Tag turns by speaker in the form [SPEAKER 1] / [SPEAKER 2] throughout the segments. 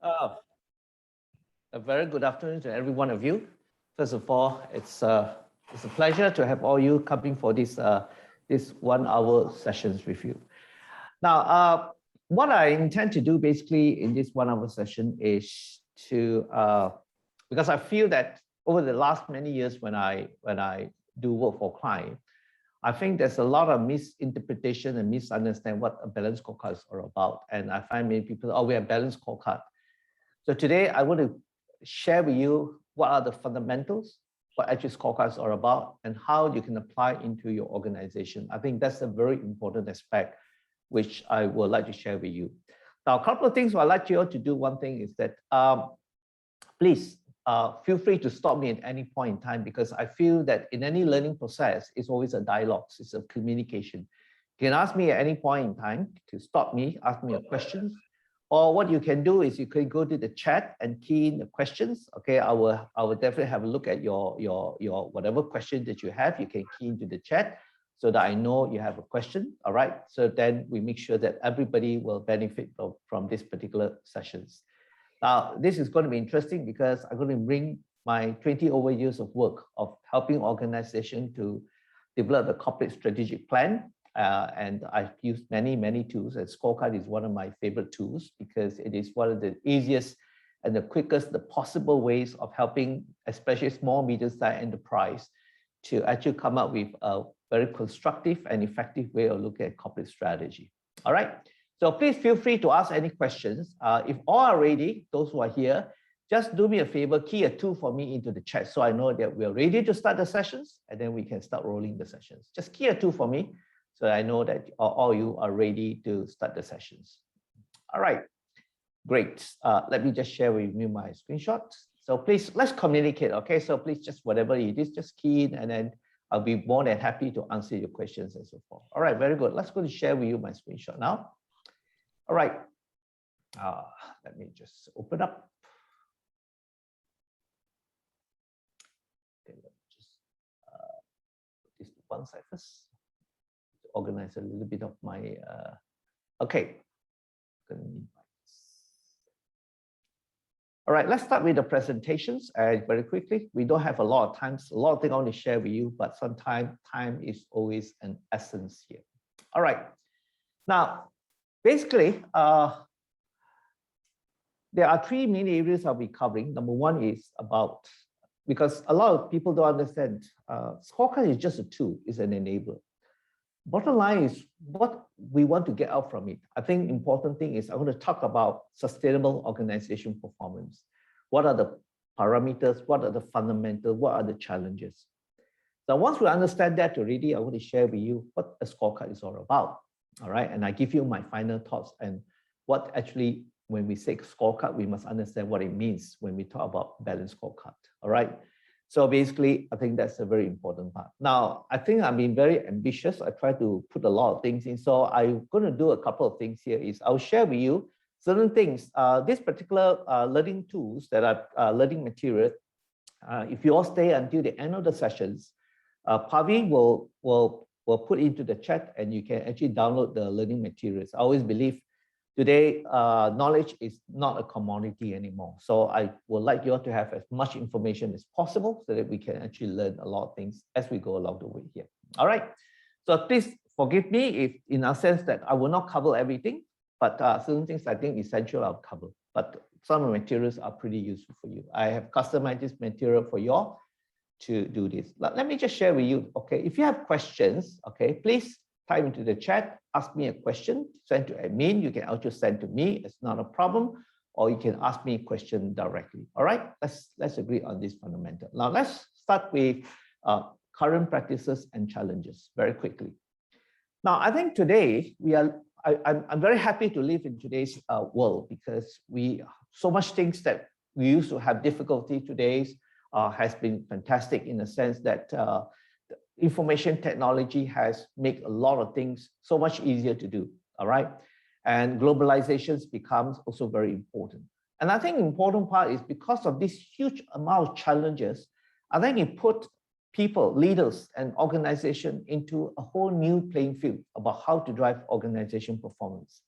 [SPEAKER 1] Uh, a very good afternoon to every one of you. First of all, it's a pleasure to have all you coming for this 1 hour sessions with you. Now, what I intend to do basically in this 1 hour session is to, because I feel that over the last many years when I do work for clients, I think there's a lot of misinterpretation and misunderstanding what a balanced scorecard is all about. And I find many people, oh, we have balanced scorecard. So today I want to share with you what are the fundamentals, what actually scorecards are about, and how you can apply into your organization. I think that's a very important aspect which I would like to share with you. Now, a couple of things I'd like you all to do. One thing is that please feel free to stop me at any point in time, because I feel that in any learning process, it's always a dialogue, it's a communication. You can ask me at any point in time to stop me, ask me a questions, or what you can do is you can go to the chat and key in the questions. Okay, I will definitely have a look at your whatever question that you have. You can key into the chat so that I know you have a question. All right, so then we make sure that everybody will benefit from this particular sessions. Now, this is going to be interesting because I'm going to bring my 20 over years of work of helping organizations to develop a corporate strategic plan. And I've used many tools, and scorecard is one of my favorite tools because it is one of the easiest and the quickest, the possible ways of helping, especially small, medium-sized enterprise, to actually come up with a very constructive and effective way of looking at corporate strategy. All right. So please feel free to ask any questions. If all are ready, those who are here, just do me a favor, key a 2 for me into the chat so I know that we're ready to start the sessions, and then we can start rolling the sessions. Just key a 2 for me so I know that all you are ready to start the sessions. All right, great. Let me just share with you my screenshot. So please, let's communicate, okay? So please just whatever it is, just key in, and then I'll be more than happy to answer your questions and so forth. All right, very good. Let's go to share with you my screenshot now. All right, let me just open up. Okay, let me just put this to one side first to organize a little bit of my, okay. All right, let's start with the presentations very quickly. We don't have a lot of time, a lot of things I want to share with you, but sometimes time is always an essence here. All right, now, basically, there are 3 main areas I'll be covering. Number 1 is about, because a lot of people don't understand, scorecard is just a tool, it's an enabler. Bottom line is what we want to get out from it. I think important thing is I want to talk about sustainable organization performance. What are the parameters? What are the fundamentals? What are the challenges? So once we understand that already, I want to share with you what a scorecard is all about. All right, and I give you my final thoughts and what actually, when we say scorecard, we must understand what it means when we talk about balanced scorecard. All right, so basically, I think that's a very important part. Now, I think I'm being very ambitious. I try to put a lot of things in. So I'm going to do a couple of things here. Is I'll share with you certain things. This particular learning tools that are learning material. If you all stay until the end of the sessions, Pavi will put into the chat, and you can actually download the learning materials. I always believe today, knowledge is not a commodity anymore. So I would like you all to have as much information as possible so that we can actually learn a lot of things as we go along the way here. All right. So please forgive me if in a sense that I will not cover everything, but certain things I think essential I'll cover. But some of the materials are pretty useful for you. I have customized this material for you all to do this. Let me just share with you, okay, if you have questions, okay, please type into the chat, ask me a question, send to admin, you can also send to me, it's not a problem, or you can ask me a question directly. All right, let's agree on this fundamental. Now let's start with current practices and challenges very quickly. Now, I think today I'm very happy to live in today's world, because so much things that we used to have difficulty today has been fantastic in the sense that information technology has made a lot of things so much easier to do. All right, and globalizations becomes also very important. And I think the important part is because of this huge amount of challenges, I think it put people, leaders, and organization into a whole new playing field about how to drive organization performance.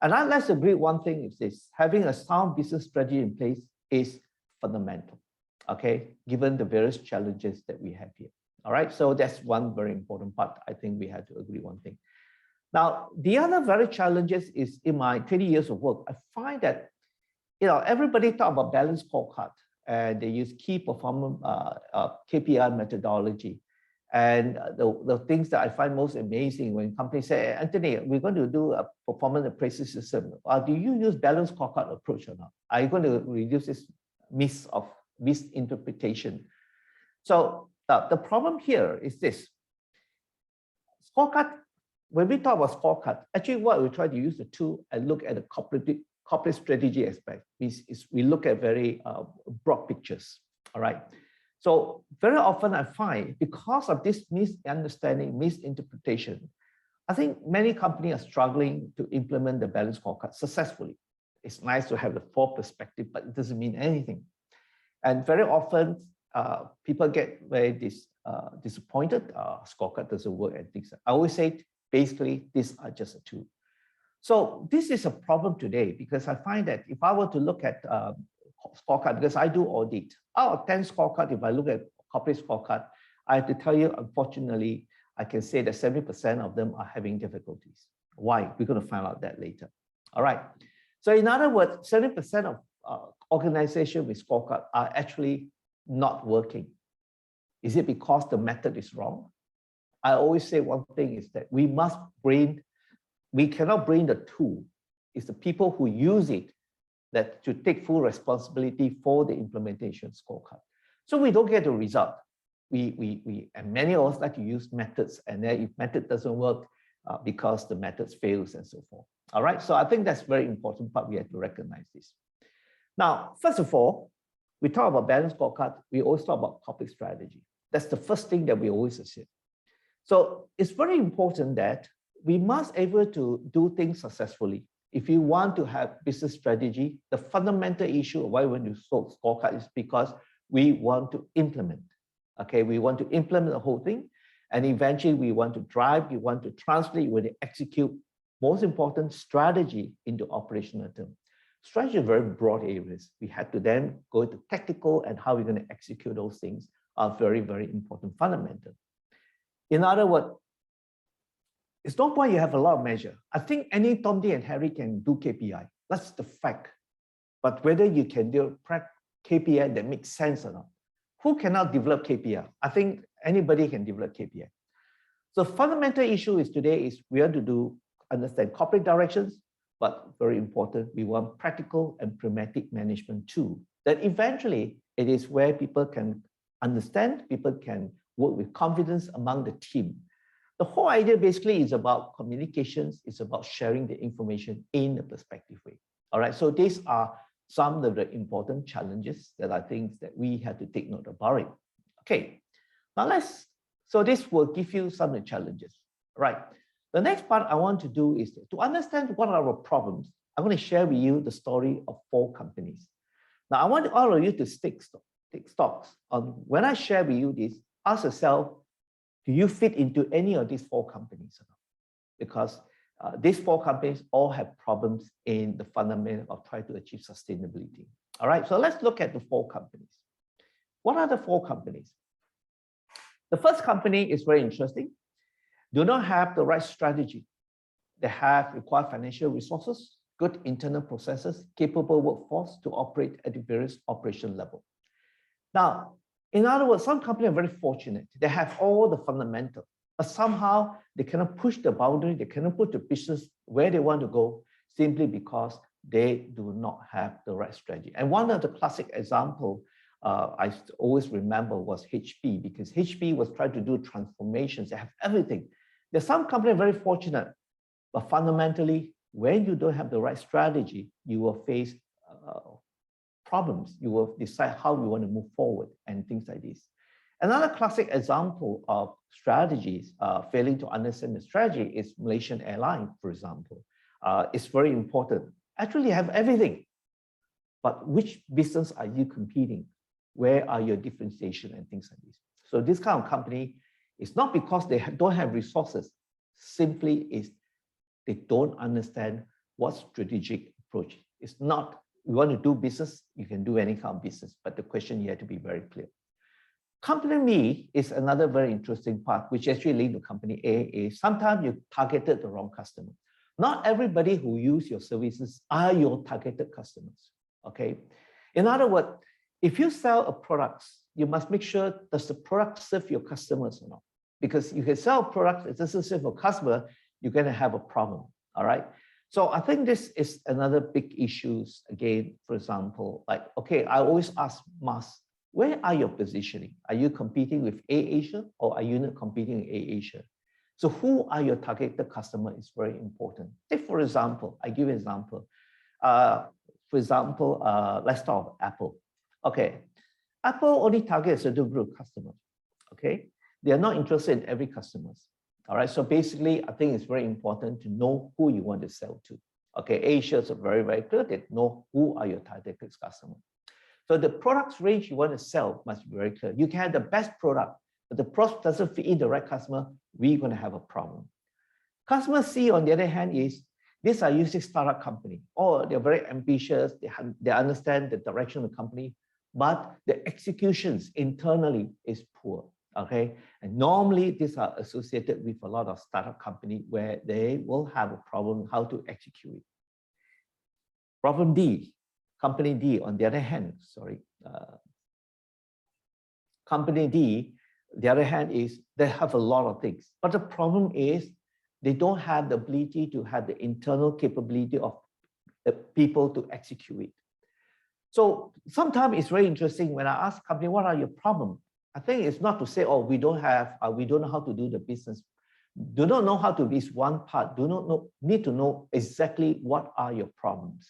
[SPEAKER 1] And let's agree one thing is this: having a sound business strategy in place is fundamental, okay, given the various challenges that we have here. All right, so that's one very important part. I think we had to agree one thing. Now, the other very challenges is in my 20 years of work, I find that, everybody talk about balanced scorecard and they use key performance KPI methodology. And the things that I find most amazing when companies say, hey, Anthony, we're going to do a performance appraisal system. Do you use balanced scorecard approach or not? Are you going to reduce this misinterpretation? So the problem here is this. Scorecard, when we talk about scorecard, actually what we try to use the tool and look at the corporate strategy aspect is we look at very broad pictures, all right? So very often I find because of this misunderstanding, misinterpretation, I think many companies are struggling to implement the balanced scorecard successfully. It's nice to have the full perspective, but it doesn't mean anything. And very often people get very disappointed. Scorecard doesn't work and things. I always say, basically, these are just a tool. So this is a problem today because I find that if I were to look at scorecard, because I do audit, out of 10 scorecard, if I look at corporate scorecard, I have to tell you, unfortunately, I can say that 70% of them are having difficulties. Why? We're going to find out that later. All right. So in other words, 70% of organizations with scorecard are actually not working. Is it because the method is wrong? I always say one thing is that we cannot bring the tool. It's the people who use it that to take full responsibility for the implementation scorecard. So we don't get the result. And many of us like to use methods, and then if method doesn't work because the methods fails and so forth. All right, so I think that's very important part. We have to recognize this. Now, first of all, we talk about balanced scorecard. We always talk about corporate strategy. That's the first thing that we always assume. So it's very important that we must able to do things successfully. If you want to have business strategy, the fundamental issue of why when you solve scorecard is because we want to implement. Okay, we want to implement the whole thing, and eventually we want to drive, we want to translate, we want to execute, most important, strategy into operational terms. Strategy is very broad areas. We had to then go to tactical and how we're going to execute those things are very, very important, fundamental. In other words, it's not why you have a lot of measure. I think any Tom, Dick, and Harry can do KPI. That's the fact. But whether you can do KPI that makes sense or not, who cannot develop KPI? I think anybody can develop KPI. So fundamental issue is today is we have to understand corporate directions, but very important, we want practical and pragmatic management too. That eventually it is where people can understand, people can work with confidence among the team. The whole idea basically is about communications. It's about sharing the information in a perspective way. All right, so these are some of the important challenges that I think that we have to take note about it. Okay, now so this will give you some of the challenges, right? The next part I want to do is to understand what are our problems. I'm going to share with you the story of 4 companies. Now, I want all of you to take stocks on when I share with you this, ask yourself, do you fit into any of these 4 companies or not? Because these 4 companies all have problems in the fundamental of trying to achieve sustainability. All right, so let's look at the 4 companies. What are the 4 companies? The first company is very interesting. Do not have the right strategy. They have required financial resources, good internal processes, capable workforce to operate at the various operation level. Now, in other words, some companies are very fortunate. They have all the fundamentals, but somehow they cannot push the boundary, they cannot put the business where they want to go simply because they do not have the right strategy. And one of the classic examples I always remember was HP, because HP was trying to do transformations. They have everything. There's some companies very fortunate, but fundamentally, when you don't have the right strategy, you will face problems. You will decide how you want to move forward and things like this. Another classic example of strategies failing to understand the strategy is Malaysian Airlines, for example. It's very important. Actually, you have everything, but which business are you competing? Where are your differentiation and things like this? So this kind of company is not because they don't have resources, simply is they don't understand what strategic approach. It's not, you want to do business, you can do any kind of business, but the question you have to be very clear. Company B is another very interesting part, which actually linked to company A, is sometimes you targeted the wrong customer. Not everybody who use your services are your targeted customers, okay? In other words, if you sell a product, you must make sure, does the product serve your customers or not? Because you can sell a product, it doesn't serve your customer, you're going to have a problem, all right? So I think this is another big issue. Again, for example, like, okay, I always ask Mas, where are you positioning? Are you competing with AirAsia or are you not competing with AirAsia? So who are your targeted customer is very important. Take for example, I give you an example. For example, let's talk about Apple. Okay, Apple only targets a certain group of customers. Okay, they are not interested in every customer. All right, so basically, I think it's very important to know who you want to sell to. Okay, Asia is very, very clear. They know who are your targeted customers. So the products range you want to sell must be very clear. You can have the best product, but the product doesn't fit in the right customer, we're going to have a problem. Customer C, on the other hand, is these are usually startup company, or they're very ambitious, they understand the direction of the company, but the executions internally is poor. Okay, and normally these are associated with a lot of startup company where they will have a problem how to execute it. Problem D, company D, on the other hand, company D, the other hand is they have a lot of things, but the problem is they don't have the ability to have the internal capability of the people to execute it. So sometimes it's very interesting when I ask company, what are your problems? I think it's not to say, oh, we don't know how to do the business. Do not know how to do one part. Do not know, need to know exactly what are your problems.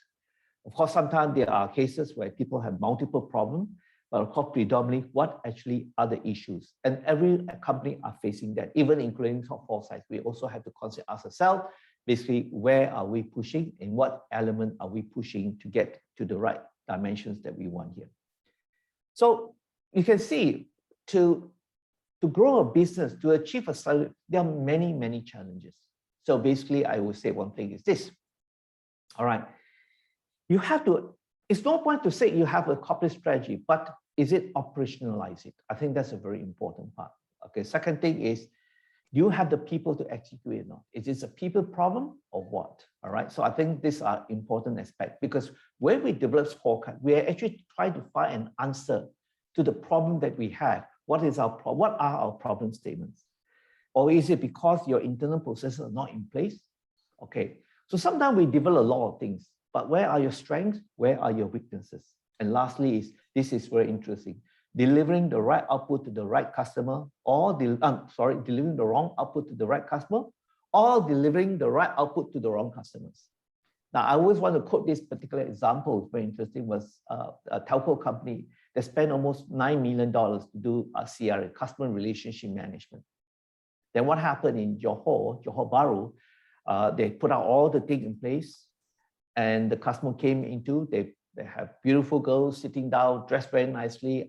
[SPEAKER 1] Of course, sometimes there are cases where people have multiple problems, but of course, predominantly, what actually are the issues? And every company are facing that, even including top foresight. We also have to consider ourselves, basically, where are we pushing and what element are we pushing to get to the right dimensions that we want here. So you can see, to grow a business, to achieve a salary, there are many, many challenges. So basically, I would say one thing is this. All right, you have to, it's no point to say you have a corporate strategy, but is it operationalize it? I think that's a very important part. Okay, second thing is, do you have the people to execute it or not? Is this a people problem or what? All right, so I think these are important aspects because when we develop scorecard, we are actually trying to find an answer to the problem that we have. What are our problem statements? Or is it because your internal processes are not in place? Okay, so sometimes we develop a lot of things, but where are your strengths? Where are your weaknesses? And lastly, this is very interesting. Delivering the right output to the right customer, or delivering the wrong output to the right customer, or delivering the right output to the wrong customers. Now, I always want to quote this particular example, very interesting, was a telco company that spent almost $9 million to do a CRA, customer relationship management. Then what happened in Johor Bahru, they put out all the things in place, and the customer came into, they have beautiful girls sitting down, dressed very nicely,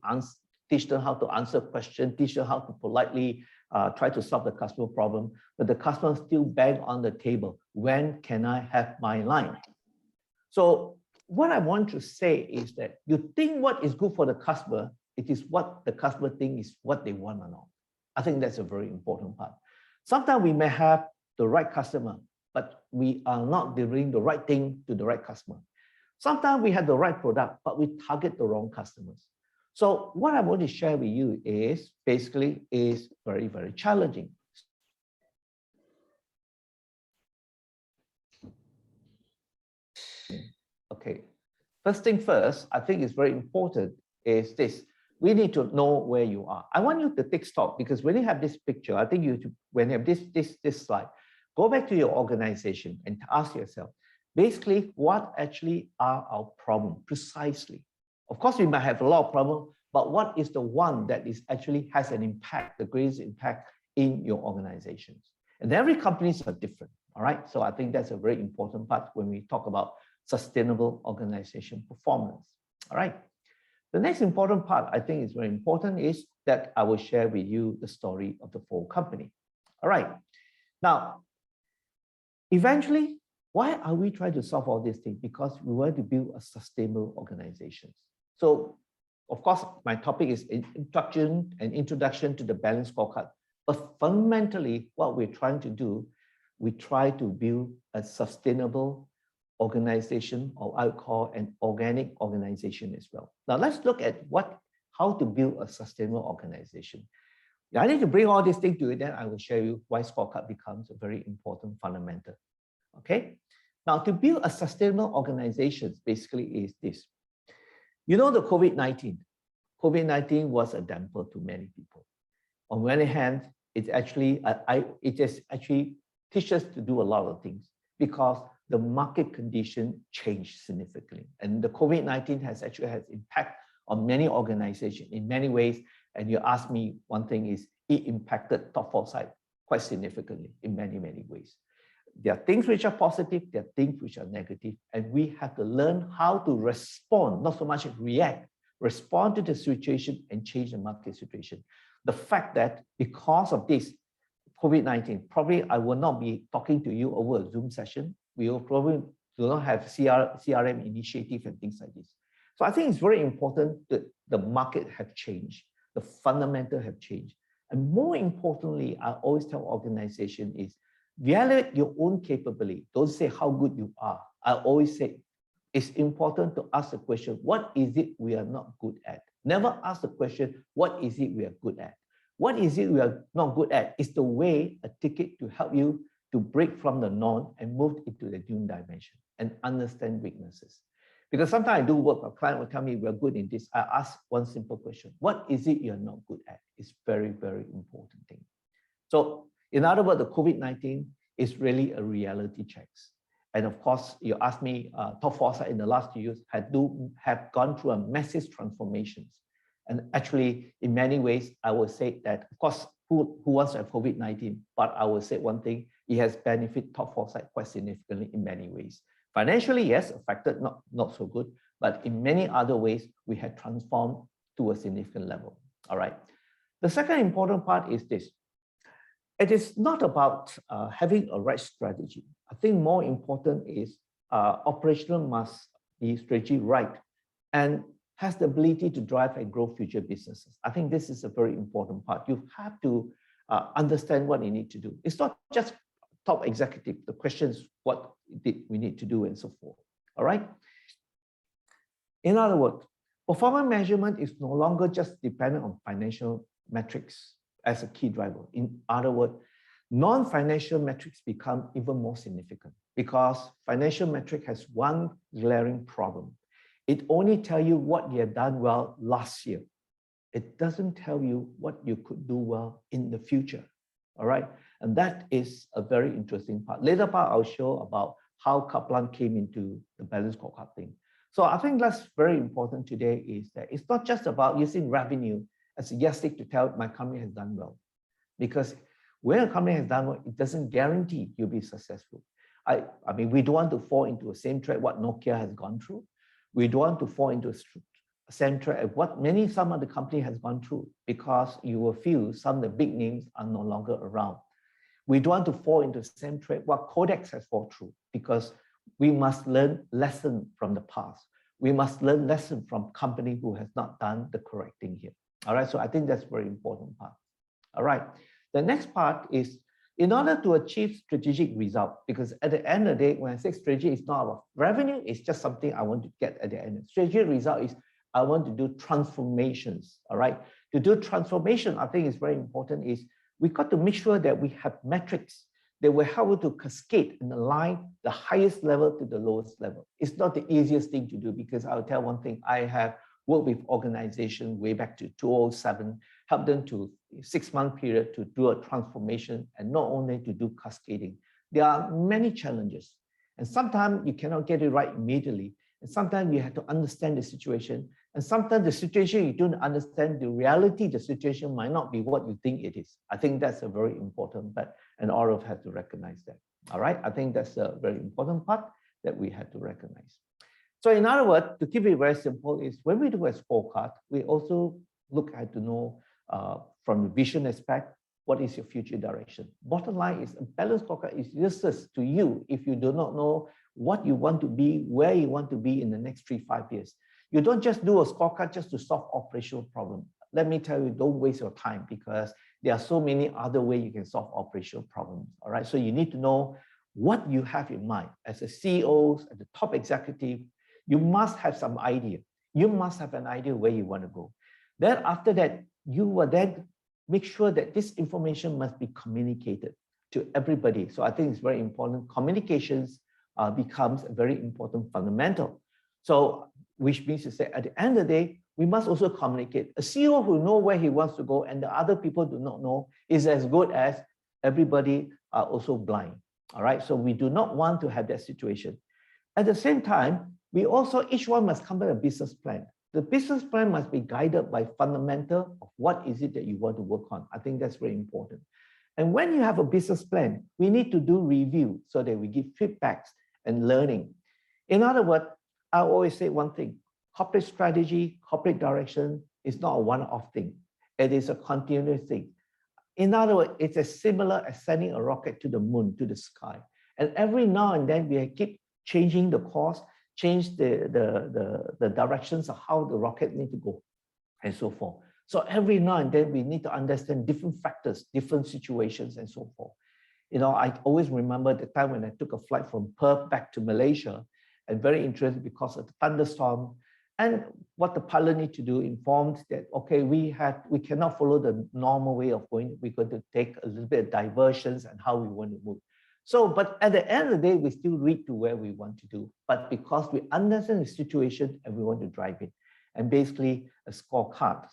[SPEAKER 1] teach them how to answer questions, teach them how to politely try to solve the customer problem, but the customer still bang on the table. When can I have my line? So what I want to say is that you think what is good for the customer, it is what the customer thinks is what they want or not. I think that's a very important part. Sometimes we may have the right customer, but we are not delivering the right thing to the right customer. Sometimes we have the right product, but we target the wrong customers. So what I want to share with you is basically is very, very challenging. Okay, first thing first, I think it's very important is this. We need to know where you are. I want you to take stock because when you have this picture, I think when you have this slide, go back to your organization and ask yourself, basically, what actually are our problems precisely? Of course, we might have a lot of problems, but what is the one that is actually has an impact, the greatest impact in your organizations? And every companies are different, all right? So I think that's a very important part when we talk about sustainable organization performance, all right? The next important part I think is very important is that I will share with you the story of the full company, all right? Now, eventually, Why are we trying to solve all these things? Because we want to build a sustainable organization. So, of course, my topic is introduction to the balanced scorecard. But fundamentally, what we're trying to do, we try to build a sustainable organization, or I would call an organic organization as well. Now, let's look at how to build a sustainable organization. I need to bring all these things to you, then I will show you why scorecard becomes a very important fundamental. Okay? Now, to build a sustainable organization, basically is this. You know, the COVID-19. COVID-19 was a damper to many people. On one hand, it actually teaches us to do a lot of things because the market condition changed significantly. And the COVID-19 has impact on many organizations in many ways. And you ask me, one thing is it impacted top foresight quite significantly in many, many ways. There are things which are positive, there are things which are negative, and we have to learn how to respond, not so much react, respond to the situation and change the market situation. The fact that because of this COVID-19, probably I will not be talking to you over a Zoom session. We will probably do not have CRM initiative and things like this. So I think it's very important that the market have changed, the fundamentals have changed. And more importantly, I always tell organizations is evaluate your own capability. Don't say how good you are. I always say it's important to ask the question, what is it we are not good at? Never ask the question, what is it we are good at? What is it we are not good at? It's the way, a ticket to help you to break from the norm and move into the new dimension and understand weaknesses. Because sometimes I do work, a client will tell me we're good in this. I ask one simple question, what is it you're not good at? It's very, very important thing. So in other words, the COVID-19 is really a reality check. And of course, you asked me, top foresight in the last 2 years have gone through a massive transformations. And actually, in many ways, I would say that, of course, who wants to have COVID-19? But I will say one thing, it has benefited top foresight quite significantly in many ways. Financially, yes, affected, not so good, but in many other ways, we had transformed to a significant level. All right. The second important part is this. It is not about having a right strategy. I think more important is operational must be strategy right and has the ability to drive and grow future businesses. I think this is a very important part. You have to understand what you need to do. It's not just top executive. The question is what we need to do and so forth. All right. In other words, performance measurement is no longer just dependent on financial metrics as a key driver. In other words, non-financial metrics become even more significant because financial metric has one glaring problem. It only tells you what you have done well last year. It doesn't tell you what you could do well in the future. All right. And that is a very interesting part. Later part, I'll show about how Kaplan came into the balanced scorecard thing. So I think that's very important today is that it's not just about using revenue as a yardstick to tell my company has done well. Because when a company has done well, it doesn't guarantee you'll be successful. I mean, we don't want to fall into the same trap what Nokia has gone through. We don't want to fall into the same trap what some of the company has gone through because you will feel some of the big names are no longer around. We don't want to fall into the same trap what Kodak has fallen through because we must learn lesson from the past. We must learn lesson from company who has not done the correct thing here. All right, so I think that's a very important part. All right, the next part is in order to achieve strategic result, because at the end of the day, when I say strategy, it's not about revenue, it's just something I want to get at the end. Strategic result is I want to do transformations. All right, to do transformation, I think is very important is we got to make sure that we have metrics that will help you to cascade and align the highest level to the lowest level. It's not the easiest thing to do because I'll tell one thing, I have worked with organizations way back to 2007, helped them to 6-month period to do a transformation and not only to do cascading. There are many challenges and sometimes you cannot get it right immediately. And sometimes you have to understand the situation. And sometimes the situation you don't understand, the reality, the situation might not be what you think it is. I think that's a very important part and all of us have to recognize that. All right, I think that's a very important part that we have to recognize. So in other words, to keep it very simple is when we do a scorecard, we also look at to know from the vision aspect, what is your future direction. Bottom line is a balanced scorecard is useless to you if you do not know what you want to be, where you want to be in the next 3-5 years. You don't just do a scorecard just to solve operational problems. Let me tell you, don't waste your time because there are so many other ways you can solve operational problems. All right, so you need to know what you have in mind. As a CEO, as the top executive, you must have some idea. You must have an idea where you want to go. Then after that, you will then make sure that this information must be communicated to everybody. So I think it's very important. Communications becomes a very important fundamental. So which means to say at the end of the day, we must also communicate. A CEO who knows where he wants to go and the other people do not know is as good as everybody are also blind. All right, so we do not want to have that situation. At the same time, we also, each one must come up with a business plan. The business plan must be guided by fundamental of what is it that you want to work on. I think that's very important. And when you have a business plan, we need to do review so that we give feedbacks and learning. In other words, I always say one thing, corporate strategy, corporate direction is not a one-off thing. It is a continuous thing. In other words, it's as similar as sending a rocket to the moon, to the sky. And every now and then we keep changing the course, change the directions of how the rocket needs to go, and so forth. So every now and then we need to understand different factors, different situations, and so forth. You know, I always remember the time when I took a flight from Perth back to Malaysia, and very interested because of the thunderstorm. And what the pilot need to do, informed that, okay, we cannot follow the normal way of going. We're going to take a little bit of diversions and how we want to move. So, but at the end of the day, we still reach to where we want to do. But because we understand the situation and we want to drive it. And basically a scorecard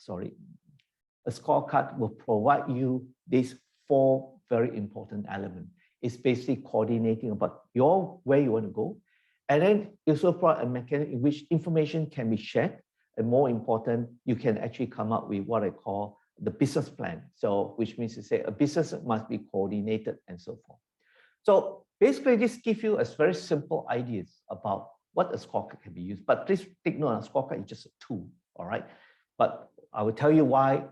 [SPEAKER 1] will provide you these 4 very important elements. It's basically coordinating about where you want to go. And then also provide a mechanism in which information can be shared. And more important, you can actually come up with what I call the business plan. So, which means to say a business must be coordinated and so forth. So basically, this gives you a very simple ideas about what a scorecard can be used. But please take note, a scorecard is just a tool, all right? But I will tell you why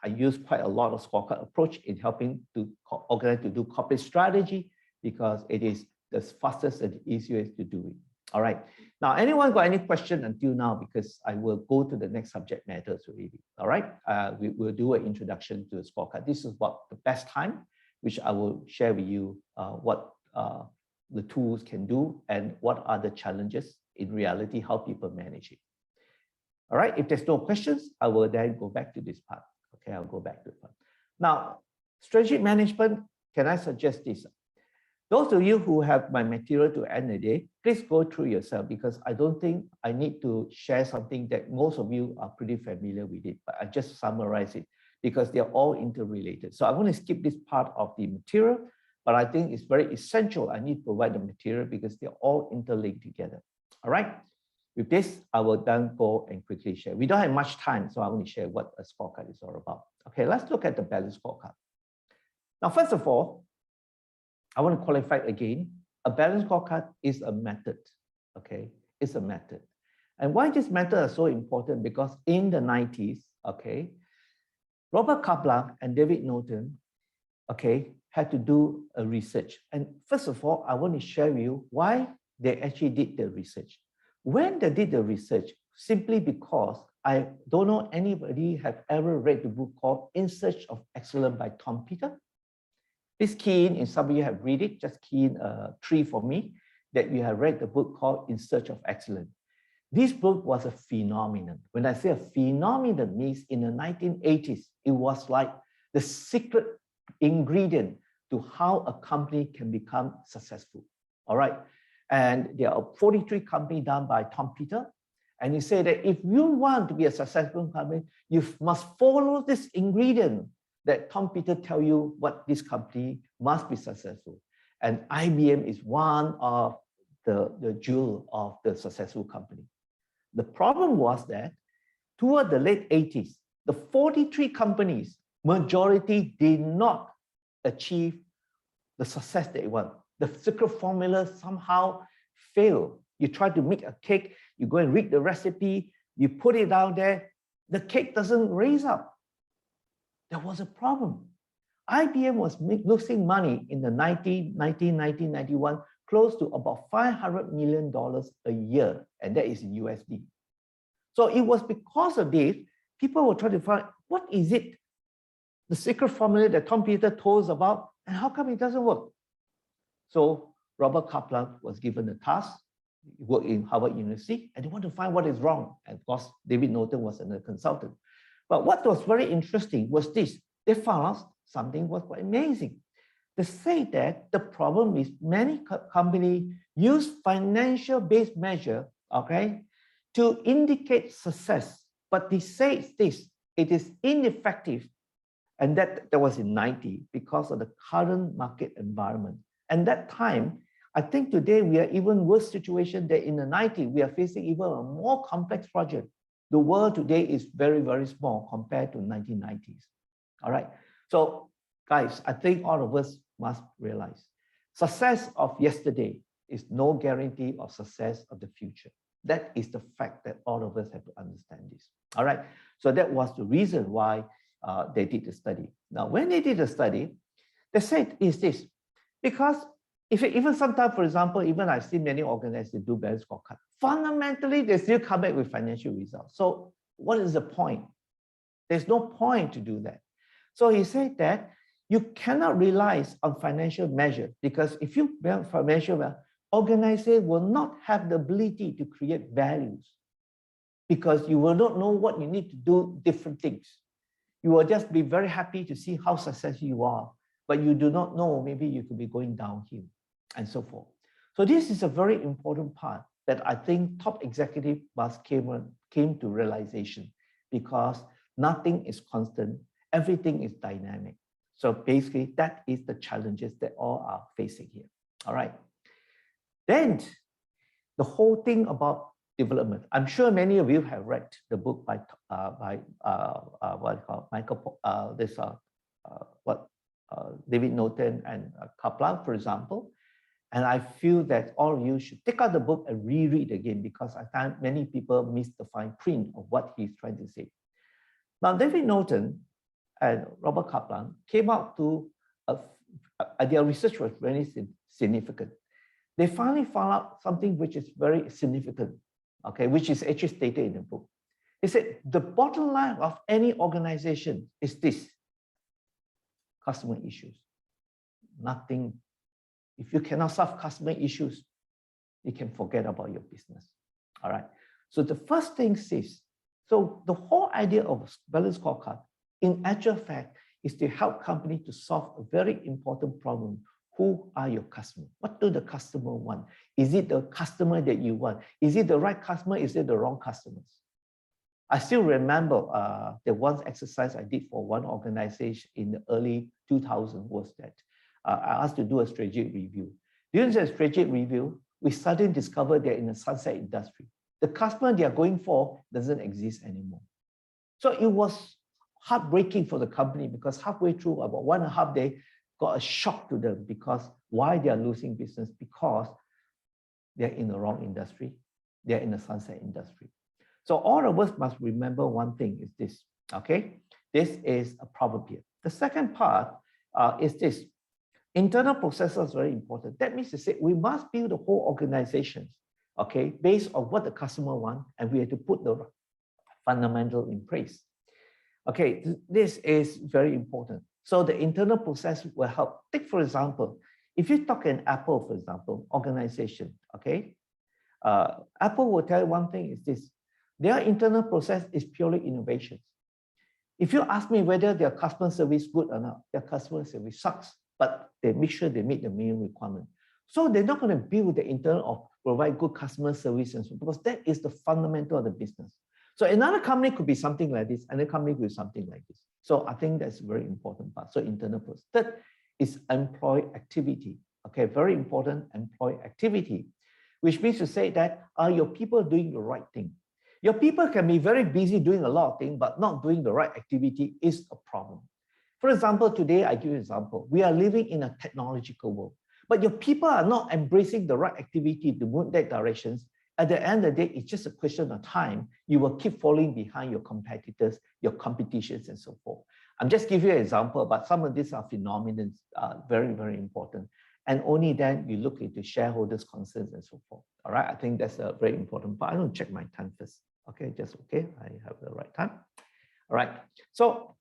[SPEAKER 1] I use quite a lot of scorecard approach in helping to organize to do corporate strategy, because it is the fastest and the easiest to do it. All right. Now, anyone got any question until now? Because I will go to the next subject matters already. All right. We will do an introduction to the scorecard. This is what the best time, which I will share with you what the tools can do and what are the challenges in reality, how people manage it. All right. If there's no questions, I will then go back to this part. Okay, I'll go back to the part. Now, strategic management, can I suggest this? Those of you who have my material to end the day, please go through yourself, because I don't think I need to share something that most of you are pretty familiar with it, but I just summarize it because they're all interrelated. So I'm going to skip this part of the material, but I think it's very essential. I need to provide the material because they're all interlinked together. All right. With this, I will then go and quickly share. We don't have much time, so I want to share what a scorecard is all about. Okay, let's look at the balanced scorecard. Now, first of all, I want to qualify again. A balanced scorecard is a method. Okay, it's a method. And why this method is so important? Because in the 90s, okay, Robert Kaplan and David Norton, okay, had to do a research. And first of all, I want to share with you why they actually did the research. When they did the research, simply because I don't know anybody have ever read the book called In Search of Excellence by Tom Peters. Please key in, if some of you have read it, just key in a 3 for me, that you have read the book called In Search of Excellence. This book was a phenomenon. When I say a phenomenon, means in the 1980s, it was like the secret ingredient to how a company can become successful. All right. And there are 43 companies done by Tom Peters. And he said that if you want to be a successful company, you must follow this ingredient that Tom Peters tell you what this company must be successful. And IBM is one of the jewel of the successful company. The problem was that toward the late 80s, the 43 companies, majority did not achieve the success they want. The secret formula somehow failed. You try to make a cake, you go and read the recipe, you put it down there, the cake doesn't raise up. There was a problem. IBM was losing money in the 1991, close to about $500 million a year, and that is in USD. So it was because of this, people were trying to find, what is it, the secret formula that Tom Peters told us about, and how come it doesn't work? So Robert Kaplan was given the task, he worked in Harvard University, and they want to find what is wrong. And of course, David Norton was a consultant. But what was very interesting was this, they found out something was quite amazing. They say that the problem is many companies use financial-based measure, okay, to indicate success, but they say this, it is ineffective. And that was in 90 because of the current market environment. And that time, I think today we are even worse situation than in the 90s. We are facing even a more complex project. The world today is very, very small compared to 1990s. All right. So guys, I think all of us must realize success of yesterday is no guarantee of success of the future. That is the fact that all of us have to understand this. All right. So that was the reason why they did the study. Now, when they did the study, they said is this, because if even sometimes, for example, even I've seen many organizations do balanced scorecard, fundamentally, they still come back with financial results. So what is the point? There's no point to do that. So he said that you cannot rely on financial measure, because if you build financial, organization will not have the ability to create values, because you will not know what you need to do different things. You will just be very happy to see how successful you are, but you do not know, maybe you could be going downhill and so forth. So this is a very important part that I think top executive must came to realization, because nothing is constant, everything is dynamic. So basically that is the challenges that all are facing here. All right. Then the whole thing about development. I'm sure many of you have read the book by David Norton and Kaplan, for example. And I feel that all of you should take out the book and reread again, because I find many people miss the fine print of what he's trying to say. Now, David Norton and Robert Kaplan came out to, their research was very significant. They finally found out something which is very significant, okay, which is actually stated in the book. They said the bottom line of any organization is this: customer issues. Nothing. If you cannot solve customer issues, you can forget about your business. All right. So the first thing is, so the whole idea of balanced scorecard, in actual fact, is to help company to solve a very important problem. Who are your customers? What do the customer want? Is it the customer that you want? Is it the right customer? Is it the wrong customers? I still remember the one exercise I did for one organization in the early 2000s was that I asked to do a strategic review. During the strategic review, we suddenly discovered they're in the sunset industry. The customer they are going for doesn't exist anymore. So it was heartbreaking for the company, because halfway through, about 1.5 days, got a shock to them, because why they are losing business? Because they're in the wrong industry. They're in the sunset industry. So all of us must remember one thing is this, okay? This is a problem here. The second part is this. Internal processes are very important. That means to say we must build the whole organization, okay, based on what the customer wants, and we have to put the fundamental in place. Okay, this is very important. So the internal process will help. Take, for example, if you talk in Apple, for example, organization, okay, Apple will tell you one thing is this: their internal process is purely innovation. If you ask me whether their customer service good or not, their customer service sucks, but they make sure they meet the minimum requirement. So they're not going to build the internal or provide good customer service, and so, because that is the fundamental of the business. So another company could be something like this, another company could be something like this. So I think that's a very important part. So internal process. Third is employee activity. Okay, very important employee activity, which means to say that are your people doing the right thing? Your people can be very busy doing a lot of things, but not doing the right activity is a problem. For example, today I give you an example. We are living in a technological world, but your people are not embracing the right activity to move that directions. At the end of the day, it's just a question of time. You will keep falling behind your competitors, your competitions, and so forth. I'm just giving you an example, but some of these are phenomena very, very important. And only then you look into shareholders' concerns and so forth. All right, I think that's a very important part. I don't check my time first. Okay, just okay. I have the right time. All right. So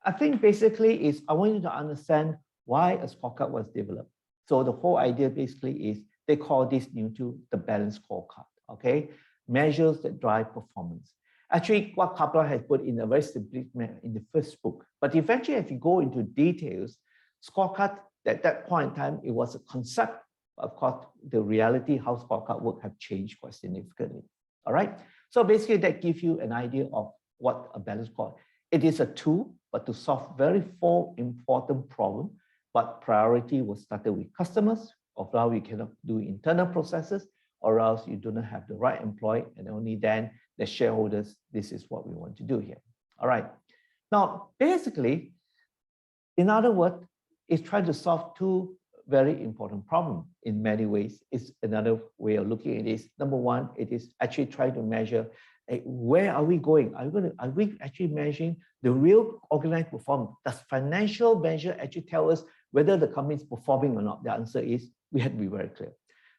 [SPEAKER 1] I think basically is I want you to understand why a scorecard was developed. So the whole idea basically is they call this new tool the Balanced Scorecard. Okay, measures that drive performance. Actually, what Kaplan has put in a very simple manner in the first book. But eventually, if you go into details, scorecard at that point in time, it was a concept. Of course, the reality, how scorecard work have changed quite significantly. All right. So basically, that gives you an idea of what a balanced scorecard. It is a tool, but to solve four important problems. But priority was started with customers, or now you cannot do internal processes, or else you do not have the right employee, and only then the shareholders. This is what we want to do here. All right. Now, basically, in other words, it's trying to solve two very important problems in many ways. It's another way of looking at it. Number one, it is actually trying to measure where are we going? Are we actually measuring the real organized performance? Does financial measure actually tell us whether the company is performing or not? The answer is we have to be very clear.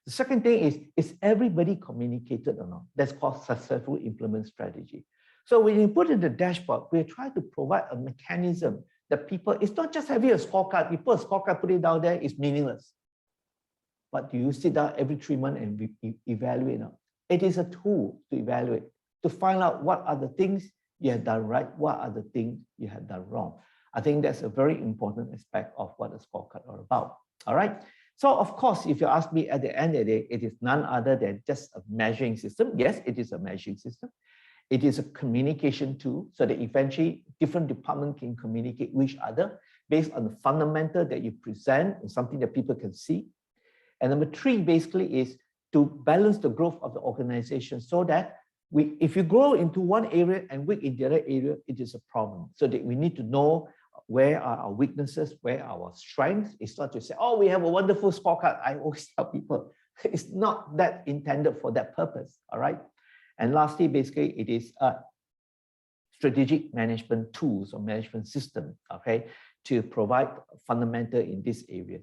[SPEAKER 1] The second thing is everybody communicated or not? That's called successful implement strategy. So when you put in the dashboard, we're trying to provide a mechanism that people, it's not just having a scorecard. You put a scorecard, put it down there, it's meaningless. But do you sit down every 3 months and evaluate now? It is a tool to evaluate, to find out what are the things you have done right, what are the things you have done wrong. I think that's a very important aspect of what a scorecard are about. All right. So of course, if you ask me at the end of the day, it is none other than just a measuring system. Yes, it is a measuring system. It is a communication tool so that eventually different departments can communicate with each other based on the fundamental that you present and something that people can see. And number three, basically, is to balance the growth of the organization so that if you grow into one area and weak in the other area, it is a problem. So that we need to know where are our weaknesses, where are our strengths. It's not to say, oh, we have a wonderful scorecard. I always tell people, it's not that intended for that purpose, all right? And lastly, basically, it is a strategic management tools or management system, okay, to provide fundamental in this area.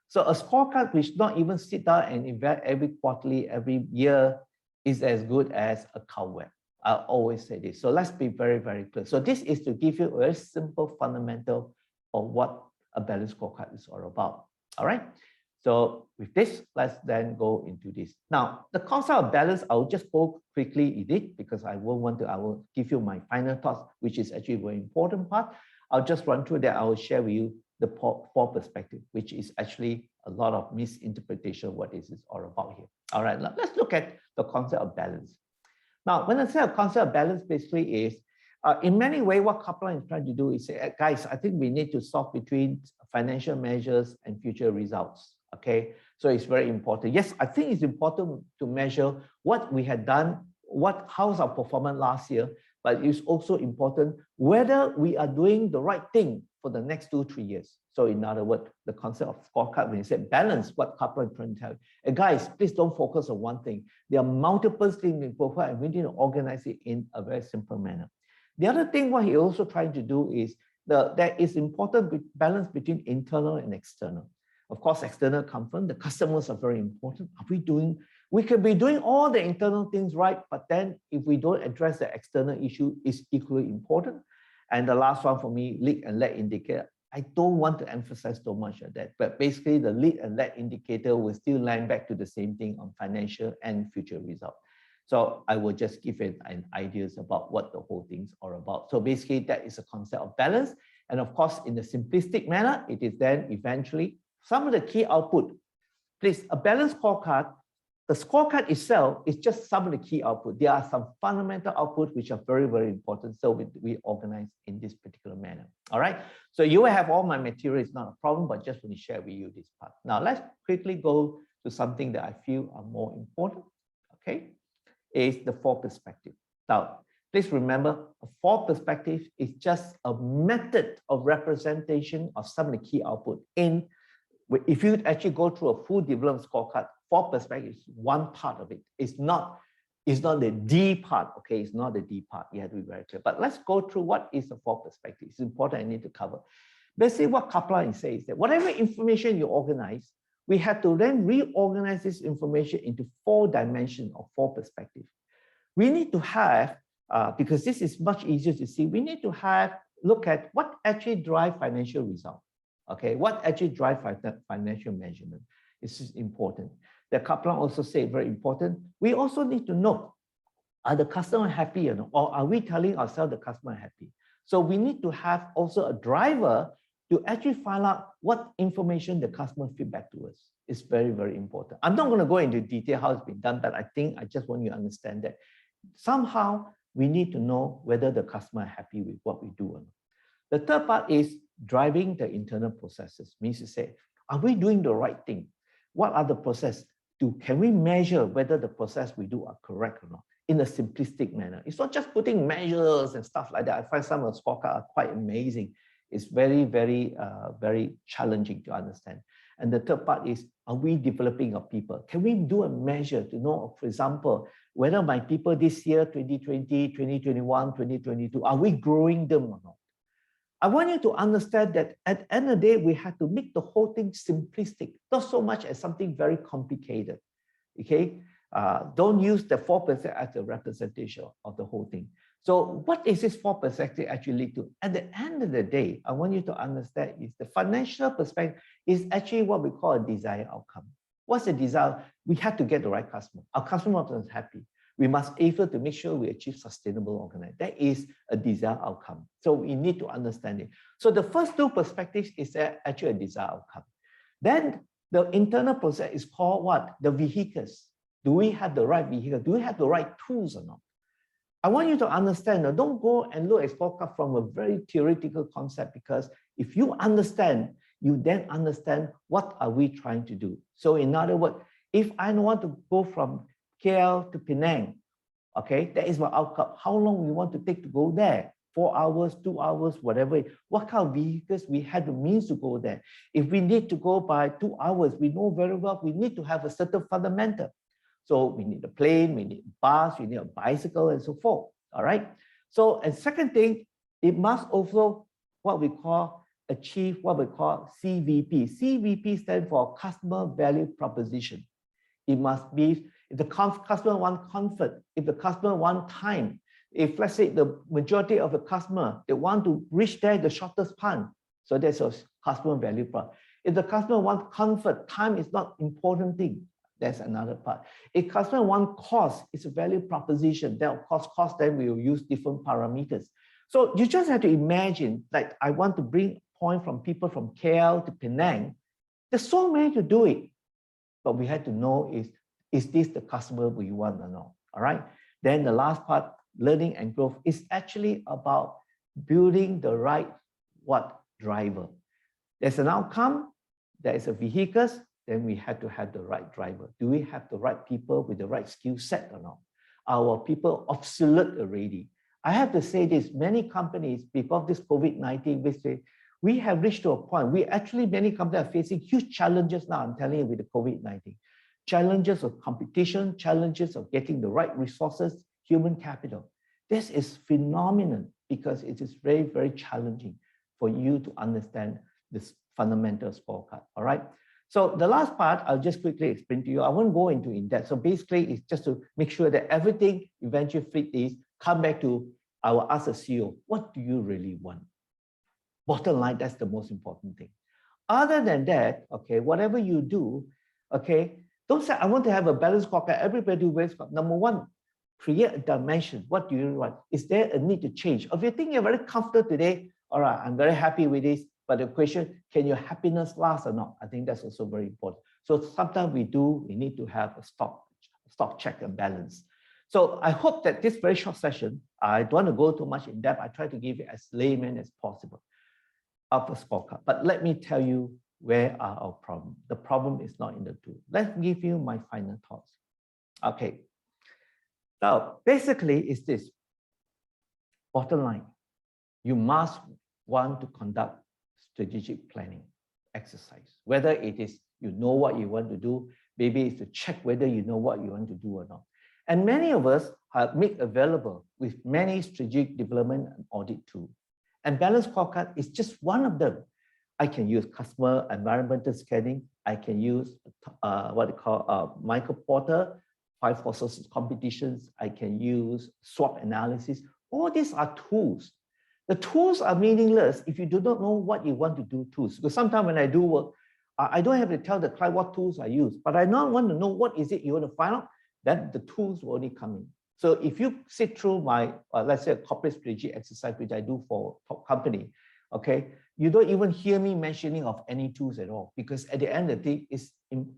[SPEAKER 1] So a scorecard which not even sit down and evaluate every quarterly, every year is as good as a cobweb. I always say this. So let's be very, very clear. So this is to give you a very simple fundamental of what a balanced scorecard is all about. All right. So with this, let's then go into this. Now, the concept of balance, I'll just go quickly in it because I will give you my final thoughts, which is actually a very important part. I'll just run through that. I will share with you the four perspective, which is actually a lot of misinterpretation of what this is all about here. All right, let's look at the concept of balance. Now, when I say a concept of balance, basically is, in many ways, what Kaplan is trying to do is say, guys, I think we need to solve between financial measures and future results. Okay, so it's very important. Yes, I think it's important to measure what we had done, how's our performance last year, but it's also important whether we are doing the right thing for the next 2-3 years. So in other words, the concept of scorecard, when you say balance, what Kaplan is trying to tell you, guys, please don't focus on one thing. There are multiple things in profile, and we need to organize it in a very simple manner. The other thing what he also trying to do is there is important balance between internal and external. Of course, external come from the customers are very important. We could be doing all the internal things right, but then if we don't address the external issue, it's equally important. And the last one for me, lead and lag indicator. I don't want to emphasize so much of that, but basically the lead and lag indicator will still land back to the same thing on financial and future result. So I will just give it an ideas about what the whole thing's are about. So basically that is a concept of balance. And of course, in the simplistic manner, it is then eventually some of the key output. Please, a balanced scorecard, the scorecard itself is just some of the key output. There are some fundamental outputs which are very, very important. So we organize in this particular manner. All right. So you will have all my material, it's not a problem, but just want to share with you this part. Now let's quickly go to something that I feel are more important. Okay, is the four perspective. Now, please remember, a four perspective is just a method of representation of some of the key output. If you actually go through a full development scorecard, four perspectives is one part of it. It's not It's not the D part, okay? It's not the D part. You have to be very clear. But let's go through what is the 4 perspective. It's important I need to cover. Basically, what 𝑘𝑝_𝑙𝑒𝑒 says is that whatever information you organize, we have to then reorganize this information into 4 dimensions or 4 perspectives. We need to have, because this is much easier to see, we need to have, look at what actually drive financial result. Okay, what actually drive financial measurement. This is important. The 𝑘𝑝_𝑙𝑒𝑒 also say very important. We also need to know, are the customer happy or not? Or are we telling ourselves the customer happy? So we need to have also a driver to actually find out what information the customer feedback to us. It's very, very important. I'm not going to go into detail how it's been done, but I think I just want you to understand that somehow we need to know whether the customer is happy with what we do or not. The third part is driving the internal processes. Means to say, are we doing the right thing? What are the processes? Can we measure whether the process we do are correct or not in a simplistic manner? It's not just putting measures and stuff like that. I find some of the scorecards are quite amazing. It's very, very, very challenging to understand. And the third part is, are we developing our people? Can we do a measure to know, for example, whether my people this year, 2020, 2021, 2022, are we growing them or not? I want you to understand that at the end of the day, we have to make the whole thing simplistic, not so much as something very complicated. Okay? Don't use the 4% as a representation of the whole thing. So what is this 4% actually lead to? At the end of the day, I want you to understand is the financial perspective is actually what we call a desired outcome. What's the desire? We have to get the right customer. Our customer is happy. We must able to make sure we achieve sustainable organization. That is a desired outcome. So we need to understand it. So the first 2 perspectives is actually a desired outcome. Then the internal process is called what? The vehicles. Do we have the right vehicle? Do we have the right tools or not? I want you to understand, don't go and look at scorecard from a very theoretical concept, because if you understand, you then understand what are we trying to do. So in other words, if I want to go from KL to Penang, okay, that is my outcome. How long we want to take to go there? 4 hours, 2 hours, whatever. What kind of vehicles we have the means to go there? If we need to go by 2 hours, we know very well we need to have a certain fundamental. So we need a plane, we need a bus, we need a bicycle, and so forth. All right. So, and second thing, it must also what we call achieve what we call CVP. CVP stands for customer value proposition. It must be if the customer want comfort, if the customer want time, if let's say the majority of the customer they want to reach there the shortest time, so that's a customer value prop. If the customer want comfort, time is not important thing. That's another part. If customer want cost, it's a value proposition. Then of course, cost, then we will use different parameters. So you just have to imagine, like I want to bring point from people from KL to Penang. There's so many to do it. But we have to know is this the customer we want or not? All right. Then the last part, learning and growth, is actually about building the right driver. There's an outcome, there is a vehicles, then we have to have the right driver. Do we have the right people with the right skill set or not? Our people obsolete already. I have to say this, many companies, because of this COVID-19, we have reached to a point, many companies are facing huge challenges now, I'm telling you, with the COVID-19. Challenges of competition, challenges of getting the right resources, human capital. This is phenomenal because it is very, very challenging for you to understand this fundamental scorecard, all right? So the last part, I'll just quickly explain to you. I won't go into in depth. So basically, it's just to make sure that everything eventually fit is come back to, I will ask a CEO, what do you really want? Bottom line, that's the most important thing. Other than that, okay, whatever you do, okay, don't say, I want to have a balanced scorecard. Everybody do balanced scorecard. Number one, create a dimension. What do you want? Is there a need to change? If you think you're very comfortable today, all right, I'm very happy with this. But the question, can your happiness last or not? I think that's also very important. So sometimes we need to have a stock check and balance. So I hope that this very short session, I don't want to go too much in depth. I try to give it as layman as possible of a scorecard. But let me tell you where are our problem. The problem is not in the tool. Let me give you my final thoughts. Okay. Now, basically, it's this. Bottom line, you must want to conduct strategic planning exercise. Whether it is you know what you want to do, maybe it's to check whether you know what you want to do or not. And many of us are made available with many strategic development and audit tools. And Balanced Scorecard is just one of them. I can use customer environmental scanning. I can use what they call Michael Porter, 5 forces competitions. I can use SWOT analysis. All these are tools. The tools are meaningless if you do not know what you want to do tools. Because sometimes when I do work, I don't have to tell the client what tools I use, but I not want to know what is it you want to find out, then the tools will only come in. So if you sit through my, let's say, a corporate strategy exercise, which I do for top company, okay, you don't even hear me mentioning of any tools at all, because at the end of the day, it's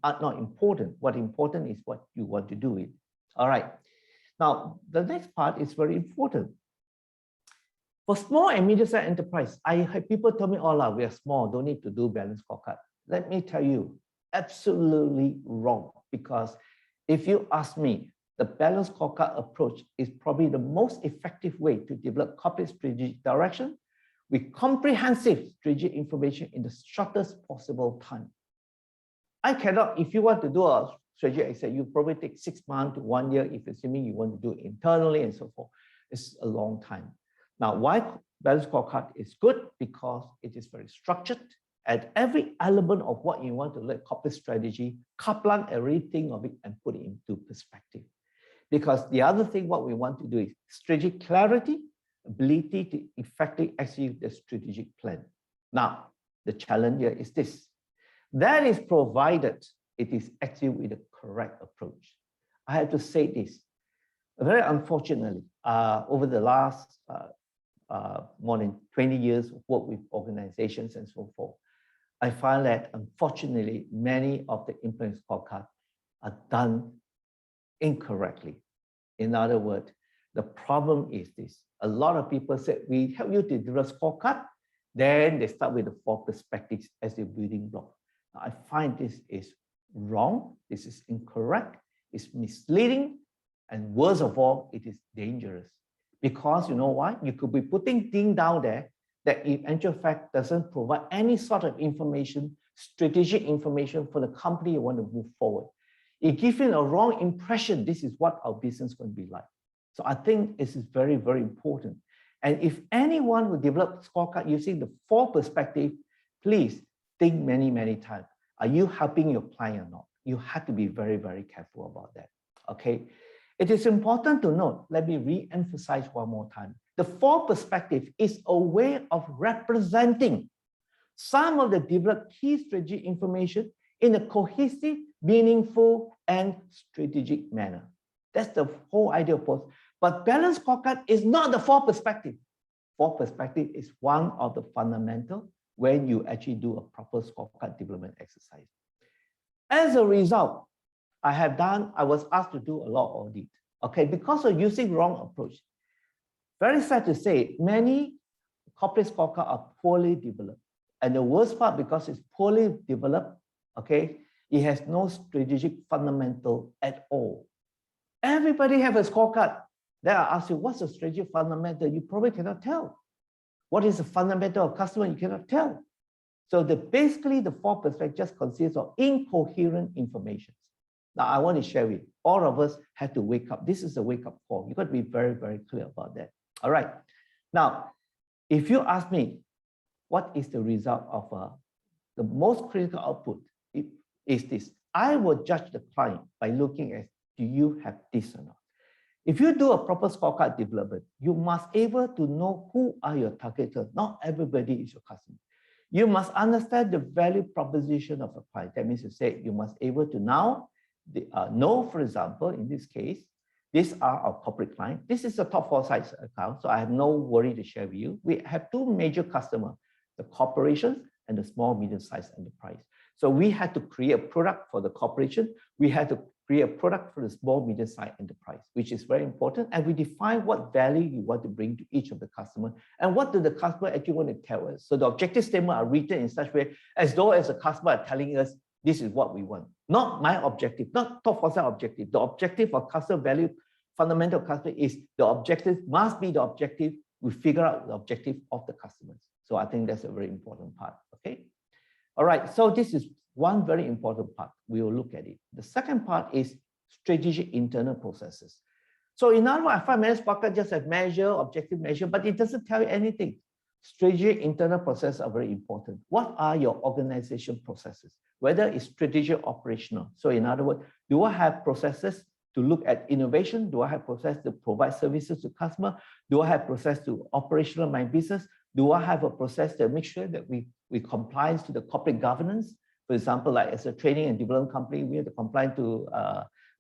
[SPEAKER 1] not important. What important is what you want to do with. All right. Now, the next part is very important. For small and medium-sized enterprise, I have people tell me, oh, we are small, don't need to do Balanced Scorecard. Let me tell you, absolutely wrong. Because if you ask me, the Balanced Scorecard approach is probably the most effective way to develop corporate strategic direction with comprehensive strategic information in the shortest possible time. I cannot, if you want to do a strategy exercise, you probably take 6 months to 1 year, if assuming you want to do it internally and so forth. It's a long time. Now, why Balanced Scorecard is good? Because it is very structured. At every element of what you want to learn corporate strategy, Kaplan everything of it and put it into perspective. Because the other thing, what we want to do is strategic clarity, ability to effectively execute the strategic plan. Now, the challenge here is this. That is provided it is executed with the correct approach. I have to say this. Very unfortunately, over the last more than 20 years of work with organizations and so forth, I find that unfortunately, many of the implemented scorecards are done incorrectly. In other words, the problem is this. A lot of people say, we help you to develop scorecard, then they start with the 4 perspectives as a building block. Now, I find this is wrong, this is incorrect, it's misleading, and worst of all, it is dangerous. Because you know why? You could be putting things down there that in actual fact doesn't provide any sort of information, strategic information for the company you want to move forward. It gives you a wrong impression, this is what our business is going to be like. So I think this is very, very important. And if anyone will develop scorecard using the 4 perspectives, please think many, many times. Are you helping your client or not? You have to be very, very careful about that. Okay. It is important to note, let me re-emphasize one more time. The 4 perspective is a way of representing some of the developed key strategic information in a cohesive, meaningful, and strategic manner. That's the whole idea of post. But Balanced Scorecard is not the 4 perspective. 4 perspective is one of the fundamental when you actually do a proper scorecard development exercise. As a result, I was asked to do a lot of audit. Okay, because of using wrong approach. Very sad to say, many corporate scorecards are poorly developed. And the worst part, because it's poorly developed, okay, it has no strategic fundamental at all. Everybody have a scorecard. Then I ask you, what's the strategic fundamental? You probably cannot tell. What is the fundamental of customer? You cannot tell. So basically the 4 perspectives just consists of incoherent information. Now I want to share with you, all of us have to wake up. This is a wake-up call. You've got to be very, very clear about that. All right. Now, if you ask me, what is the result of the most critical output? It is this. I will judge the client by looking at, do you have this or not? If you do a proper scorecard development, you must be able to know who are your targeters. Not everybody is your customer. You must understand the value proposition of a client. That means to say, you must be able to now know, for example, in this case, these are our corporate clients. This is the top 4 size account, so I have no worry to share with you. We have 2 major customers, the corporations and the small, medium-sized enterprise. So we had to create a product for the corporation. We had to create a product for the small, medium-sized enterprise, which is very important. And we define what value you want to bring to each of the customers and what do the customer actually want to tell us. So the objective statement are written in such a way as though as a customer are telling us, this is what we want. Not my objective, not top 4 objective. The objective of customer value, fundamental customer is the objective must be the objective. We figure out the objective of the customers. So I think that's a very important part. Okay. All right. So this is one very important part. We will look at it. The second part is strategic internal processes. So in other words, I find management scorecard just a measure, objective measure, but it doesn't tell you anything. Strategic internal processes are very important. What are your organization processes? Whether it's strategic or operational. So in other words, do I have processes to look at innovation? Do I have process to provide services to customer? Do I have process to operational my business? Do I have a process to make sure that we comply to the corporate governance? For example, like as a training and development company, we have to comply to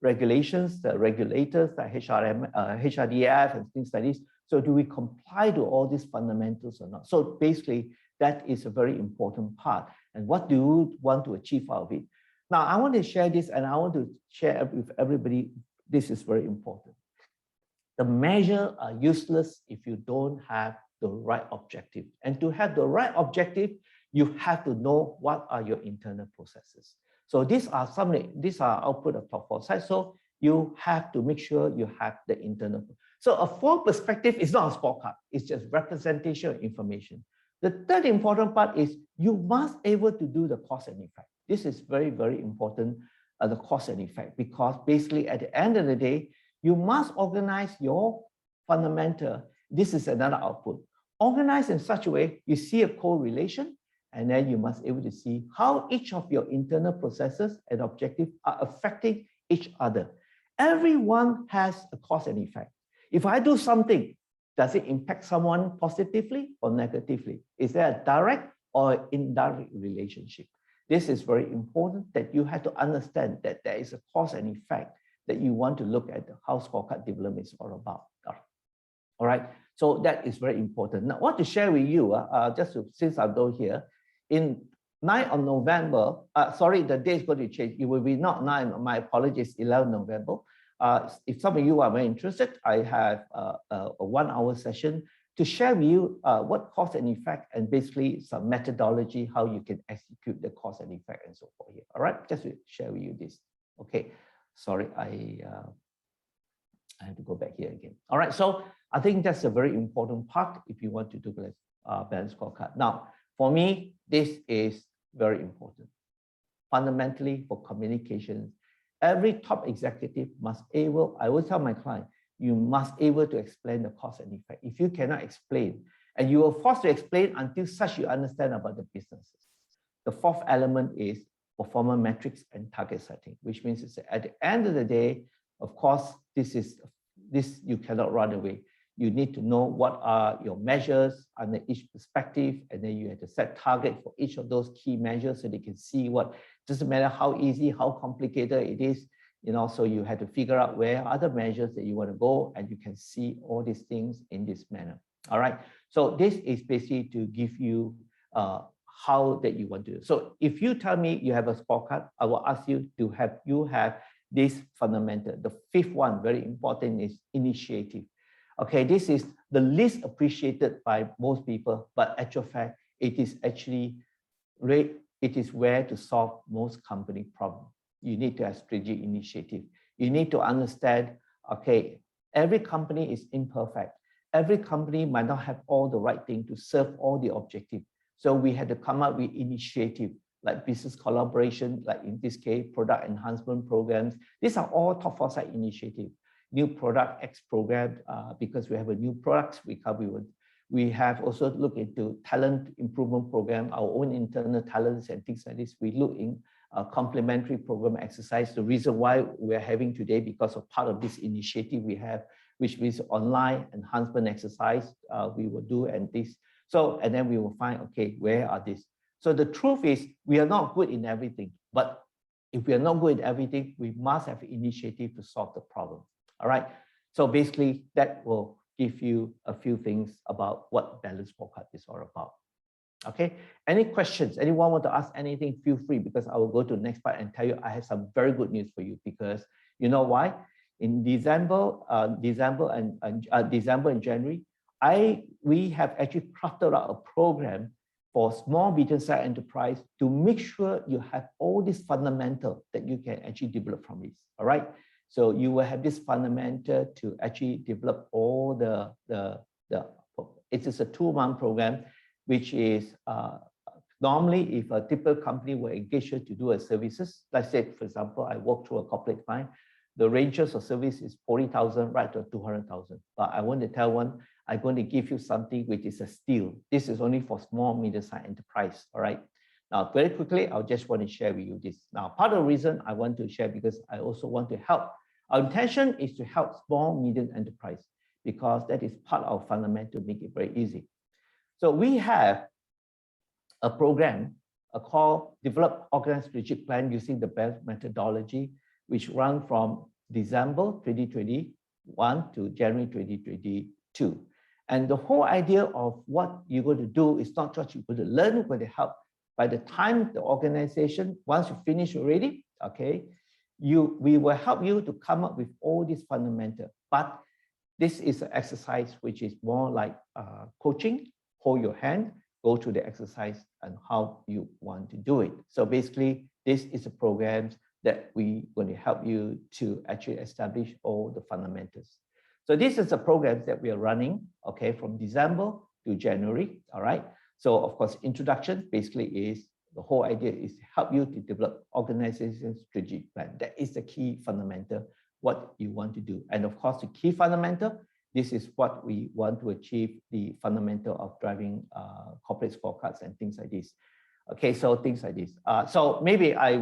[SPEAKER 1] regulations, the regulators, the HRDF and things like this. So do we comply to all these fundamentals or not? So basically, that is a very important part. And what do you want to achieve out of it? Now, I want to share this, and I want to share with everybody, this is very important. The measures are useless if you don't have the right objective. And to have the right objective, you have to know what are your internal processes. So these are output of top 4 sites. So you have to make sure you have the internal. So a 4 perspective is not a scorecard. It's just representation of information. The third important part is you must able to do the cause and effect. This is very, very important, the cause and effect, because basically at the end of the day, you must organize your fundamental. This is another output. Organize in such a way you see a correlation, and then you must be able to see how each of your internal processes and objectives are affecting each other. Everyone has a cause and effect. If I do something, does it impact someone positively or negatively? Is there a direct or indirect relationship? This is very important that you have to understand that there is a cause and effect that you want to look at how scorecard development is all about. All right, so that is very important. Now, I want to share with you, since I'm down here, in 9th of November, sorry, the date is going to change. It will be not 9, my apologies, 11 November. If some of you are very interested, I have a 1-hour session to share with you what cause and effect, and basically some methodology, how you can execute the cause and effect and so forth here. All right, just to share with you this. Okay, sorry, I have to go back here again. All right, so I think that's a very important part if you want to do the balanced scorecard. Now, for me, this is very important. Fundamentally, for communications, every top executive must able, I always tell my client, you must able to explain the cause and effect. If you cannot explain, and you are forced to explain until such you understand about the businesses. The 4th element is performance metrics and target setting, which means it's at the end of the day, of course, this you cannot run away. You need to know what are your measures under each perspective, and then you have to set target for each of those key measures so they can see what, doesn't matter how easy, how complicated it is, you know, so you have to figure out where are the measures that you want to go, and you can see all these things in this manner. All right, so this is basically to give you how that you want to do. So if you tell me you have a scorecard, I will ask you to have this fundamental. The 5th one, very important, is initiative. Okay, this is the least appreciated by most people, but actual fact, it is actually where to solve most company problems. You need to have strategic initiative. You need to understand, okay, every company is imperfect. Every company might not have all the right thing to serve all the objectives. So we had to come up with initiative, like business collaboration, like in this case, product enhancement programs. These are all top 4 site initiatives. New product X program, because we have a new products we have also looked into talent improvement program, our own internal talents and things like this. We look in a complementary program exercise. The reason why we're having today, because of part of this initiative we have, which means online enhancement exercise we will do, and this. So, and then we will find, okay, where are these? So the truth is we are not good in everything, but if we are not good in everything, we must have initiative to solve the problem. All right, so basically that will give you a few things about what balanced scorecard is all about. Okay, any questions? Anyone want to ask anything? Feel free, because I will go to the next part and tell you I have some very good news for you, because you know why? In December and January, we have actually crafted out a program for small medium-sized enterprise to make sure you have all these fundamental that you can actually develop from this. All right. So you will have this fundamental to actually develop all it is a 2-month program, which is normally if a typical company will engage you to do a services, let's say, for example, I work through a corporate client, the ranges of service is 40,000 right to 200,000. But I want to tell one, I'm going to give you something which is a steal. This is only for small, medium-sized enterprise, all right? Now, very quickly, I just want to share with you this. Now, part of the reason I want to share because I also want to help. Our intention is to help small, medium enterprise because that is part of fundamental to make it very easy. So we have a program called Develop Organized Strategic Plan using the best methodology, which run from December 2021 to January 2022. And the whole idea of what you're going to do is not just you're going to learn, you're going to help. By the time the organization, once you finish already, okay, we will help you to come up with all these fundamentals. But this is an exercise which is more like coaching, hold your hand, go through the exercise and how you want to do it. So basically, this is a program that we're going to help you to actually establish all the fundamentals. So this is a program that we are running, okay, from December to January, all right? So of course, introduction basically is, the whole idea is to help you to develop organization strategic plan. That is the key fundamental, what you want to do. And of course, the key fundamental, this is what we want to achieve, the fundamental of driving corporate scorecards and things like this. Okay, so things like this. So maybe I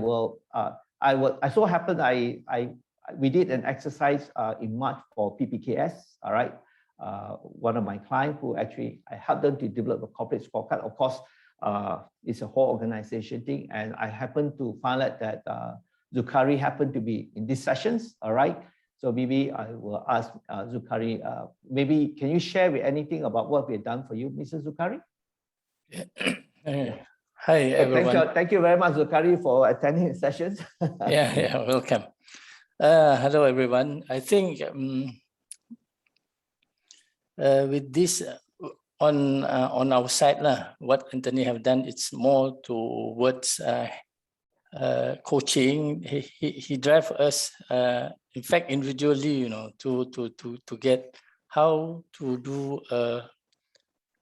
[SPEAKER 1] so happened we did an exercise in March for PPKS, all right? One of my clients who actually, I helped them to develop a corporate scorecard. Of course, it's a whole organization thing. And I happened to find out that Zucari happened to be in these sessions, all right? So maybe I will ask Zucari, maybe can you share with anything about what we've done for you, Mr. Zucari?
[SPEAKER 2] Hi, everyone.
[SPEAKER 1] Thank you very much, Zucari, for attending the sessions.
[SPEAKER 2] Yeah, welcome. Hello, everyone. I think with this on our side, what Anthony have done, it's more towards coaching. He drive us, in fact, individually, you know, to get how to do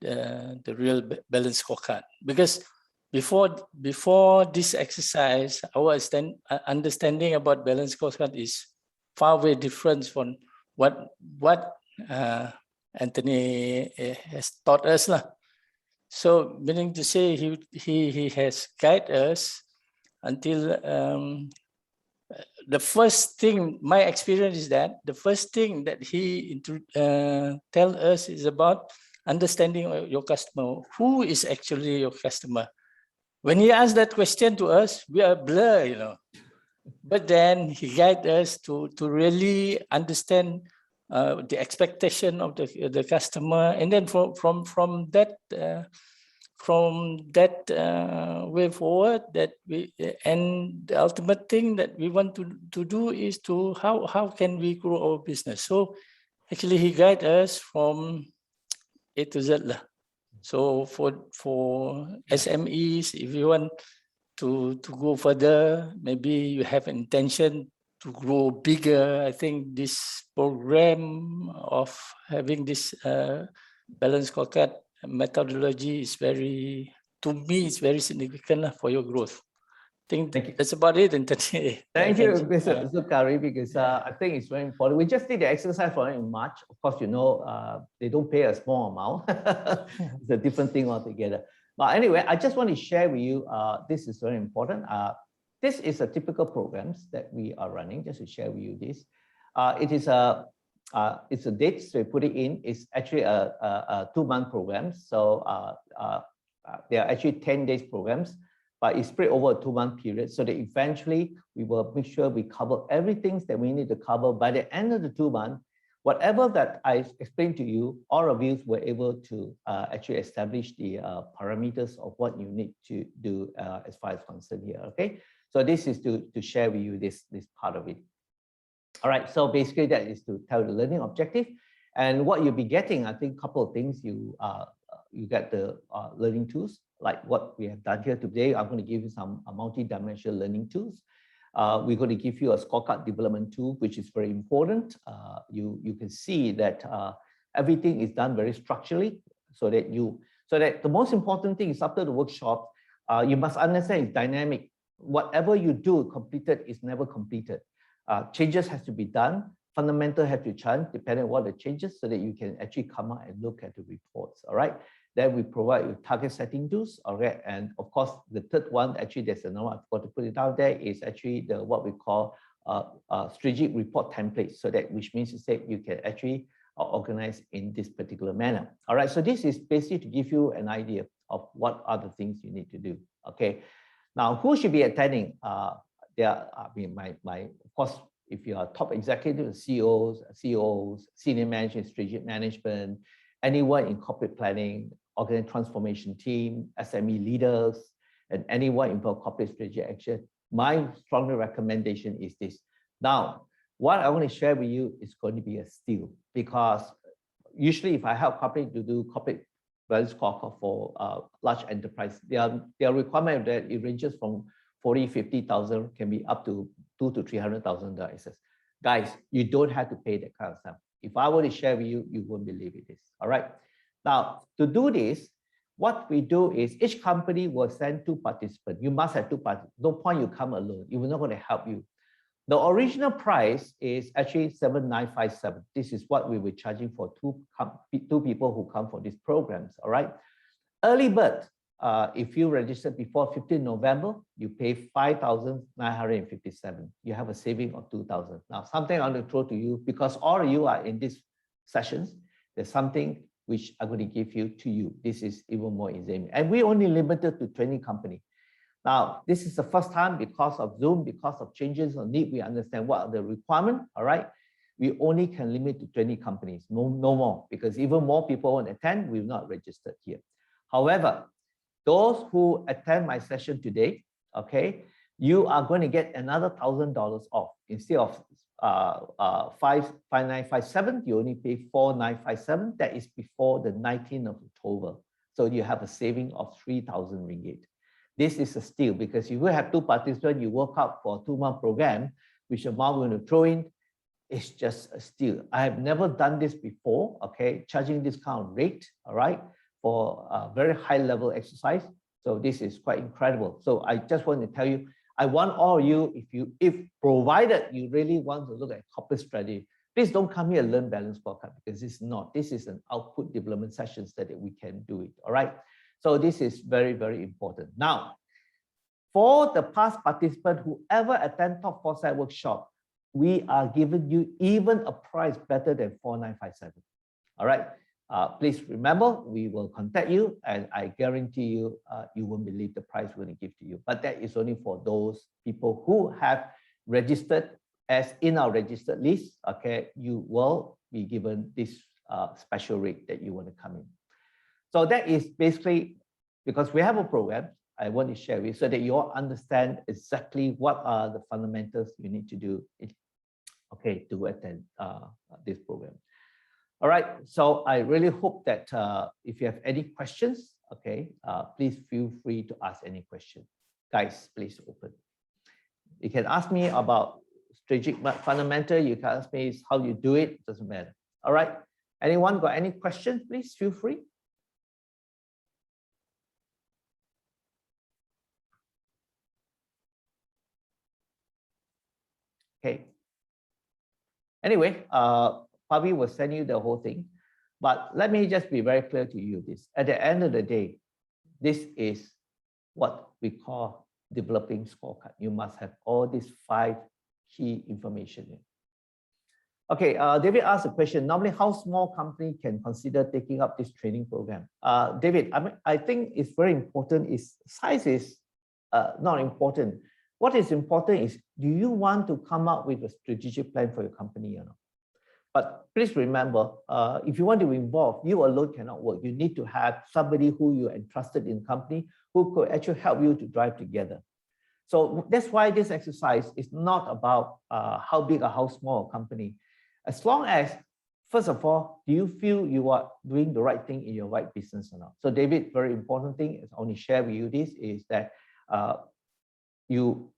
[SPEAKER 2] the real balanced scorecard. Because before this exercise, our understanding about balanced scorecard is far way different from what Anthony has taught us. So meaning to say he has guided us until the first thing, my experience is that the first thing that he tell us is about understanding your customer. Who is actually your customer? When he asked that question to us, we are blur, you know. But then he guided us to really understand the expectation of the customer, and then from that way forward, that we, and the ultimate thing that we want to do is to how can we grow our business. So actually he guided us from A to Z. So for SMEs, if you want to go further, maybe you have intention to grow bigger. I think this program of having this balanced scorecard methodology is very, to me, it's very significant for your growth. I think that's about it.
[SPEAKER 1] Thank you, Mr. Zucari, because I think it's very important. We just did the exercise for it in March. Of course, you know, they don't pay a small amount. It's a different thing altogether. But anyway, I just want to share with you, this is very important. This is a typical programs that we are running, just to share with you this. It's a date, so we put it in. It's actually a 2-month program. So they are actually 10 days programs, but it's spread over a 2-month period. So that eventually we will make sure we cover everything that we need to cover. By the end of the 2 months, whatever that I explained to you, all of you were able to actually establish the parameters of what you need to do as far as concerned here, okay? So this is to share with you this part of it. All right, so basically that is to tell the learning objective. And what you'll be getting, I think a couple of things, you get the learning tools, like what we have done here today. I'm going to give you some multi-dimensional learning tools. We're going to give you a scorecard development tool, which is very important. You can see that everything is done very structurally, so that the most important thing is after the workshop, you must understand it's dynamic. Whatever you do completed is never completed. changes has to be done. Fundamental have to change depending on what the changes, so that you can actually come out and look at the reports. All right. Then we provide you target setting tools. All right. And of course, the third one, actually, there's another one I forgot to put it out there, is actually the what we call strategic report template. So that, which means to say you can actually organize in this particular manner. All right. So this is basically to give you an idea of what are the things you need to do. Okay. Now, who should be attending? Of course, if you are top executive, CEOs, senior management, strategic management, anyone in corporate planning, organic transformation team, SME leaders, and anyone involved corporate strategy action, my strong recommendation is this. Now, what I want to share with you is going to be a steal, because usually if I help companies to do corporate Balanced Scorecard for large enterprise, their requirement that it ranges from 40, 50,000 can be up to $200,000 to $300,000. Guys, you don't have to pay that kind of stuff. If I were to share with you, you won't believe it is. All right. Now, to do this, what we do is each company will send 2 participants. You must have 2 participants. No point you come alone. It will not going to help you. The original price is actually $7,957. This is what we were charging for two people who come for these programs. All right. Early bird. If you register before 15 November, you pay $5,957. You have a saving of $2,000. Now, something I want to throw to you, because all of you are in these sessions, there's something which I'm going to give you to you. This is even more easy. And we only limited to 20 companies. Now, this is the first time because of Zoom, because of changes on need, we understand what are the requirements, all right? We only can limit to 20 companies, no more, because even more people want to attend, we've not registered here. However, those who attend my session today, okay, you are going to get another $1,000 off. Instead of $5,957, you only pay $4,957. That is before the 19th of October. So you have a saving of 3,000 ringgit. This is a steal, because if you have 2 participants, you work out for a 2-month program, which amount we're going to throw in, it's just a steal. I have never done this before, okay, charging this kind of rate, all right, for a very high level exercise. So this is quite incredible. So I just want to tell you, I want all of you, if provided you really want to look at corporate strategy, please don't come here and learn Balanced Scorecard, because it's not. This is an output development sessions that we can do it, all right? So this is very, very important. Now, for the past participant, whoever attend Top Foresight workshop, we are giving you even a price better than 4,957. All right. Please remember, we will contact you, and I guarantee you, you won't believe the price we're going to give to you. But that is only for those people who have registered as in our registered list. Okay, you will be given this special rate that you want to come in. So that is basically, because we have a program, I want to share with you so that you all understand exactly what are the fundamentals you need to do, okay, to attend this program. All right, so I really hope that if you have any questions, okay, please feel free to ask any question. Guys, please open. You can ask me about strategic fundamental, you can ask me how you do it, doesn't matter. All right, anyone got any questions, please feel free. Okay. Anyway, Pavi will send you the whole thing, but let me just be very clear to you this. At the end of the day, this is what we call developing scorecard. You must have all these 5 key information. Okay, David asked a question. Normally, how small company can consider taking up this training program? David, I think it's very important. Size is not important. What is important is, do you want to come up with a strategic plan for your company or not? But please remember, if you want to be involved, you alone cannot work. You need to have somebody who you entrusted in the company who could actually help you to drive together. So that's why this exercise is not about how big or how small a company. As long as, first of all, do you feel you are doing the right thing in your right business or not? So David, very important thing is only share with you this is that you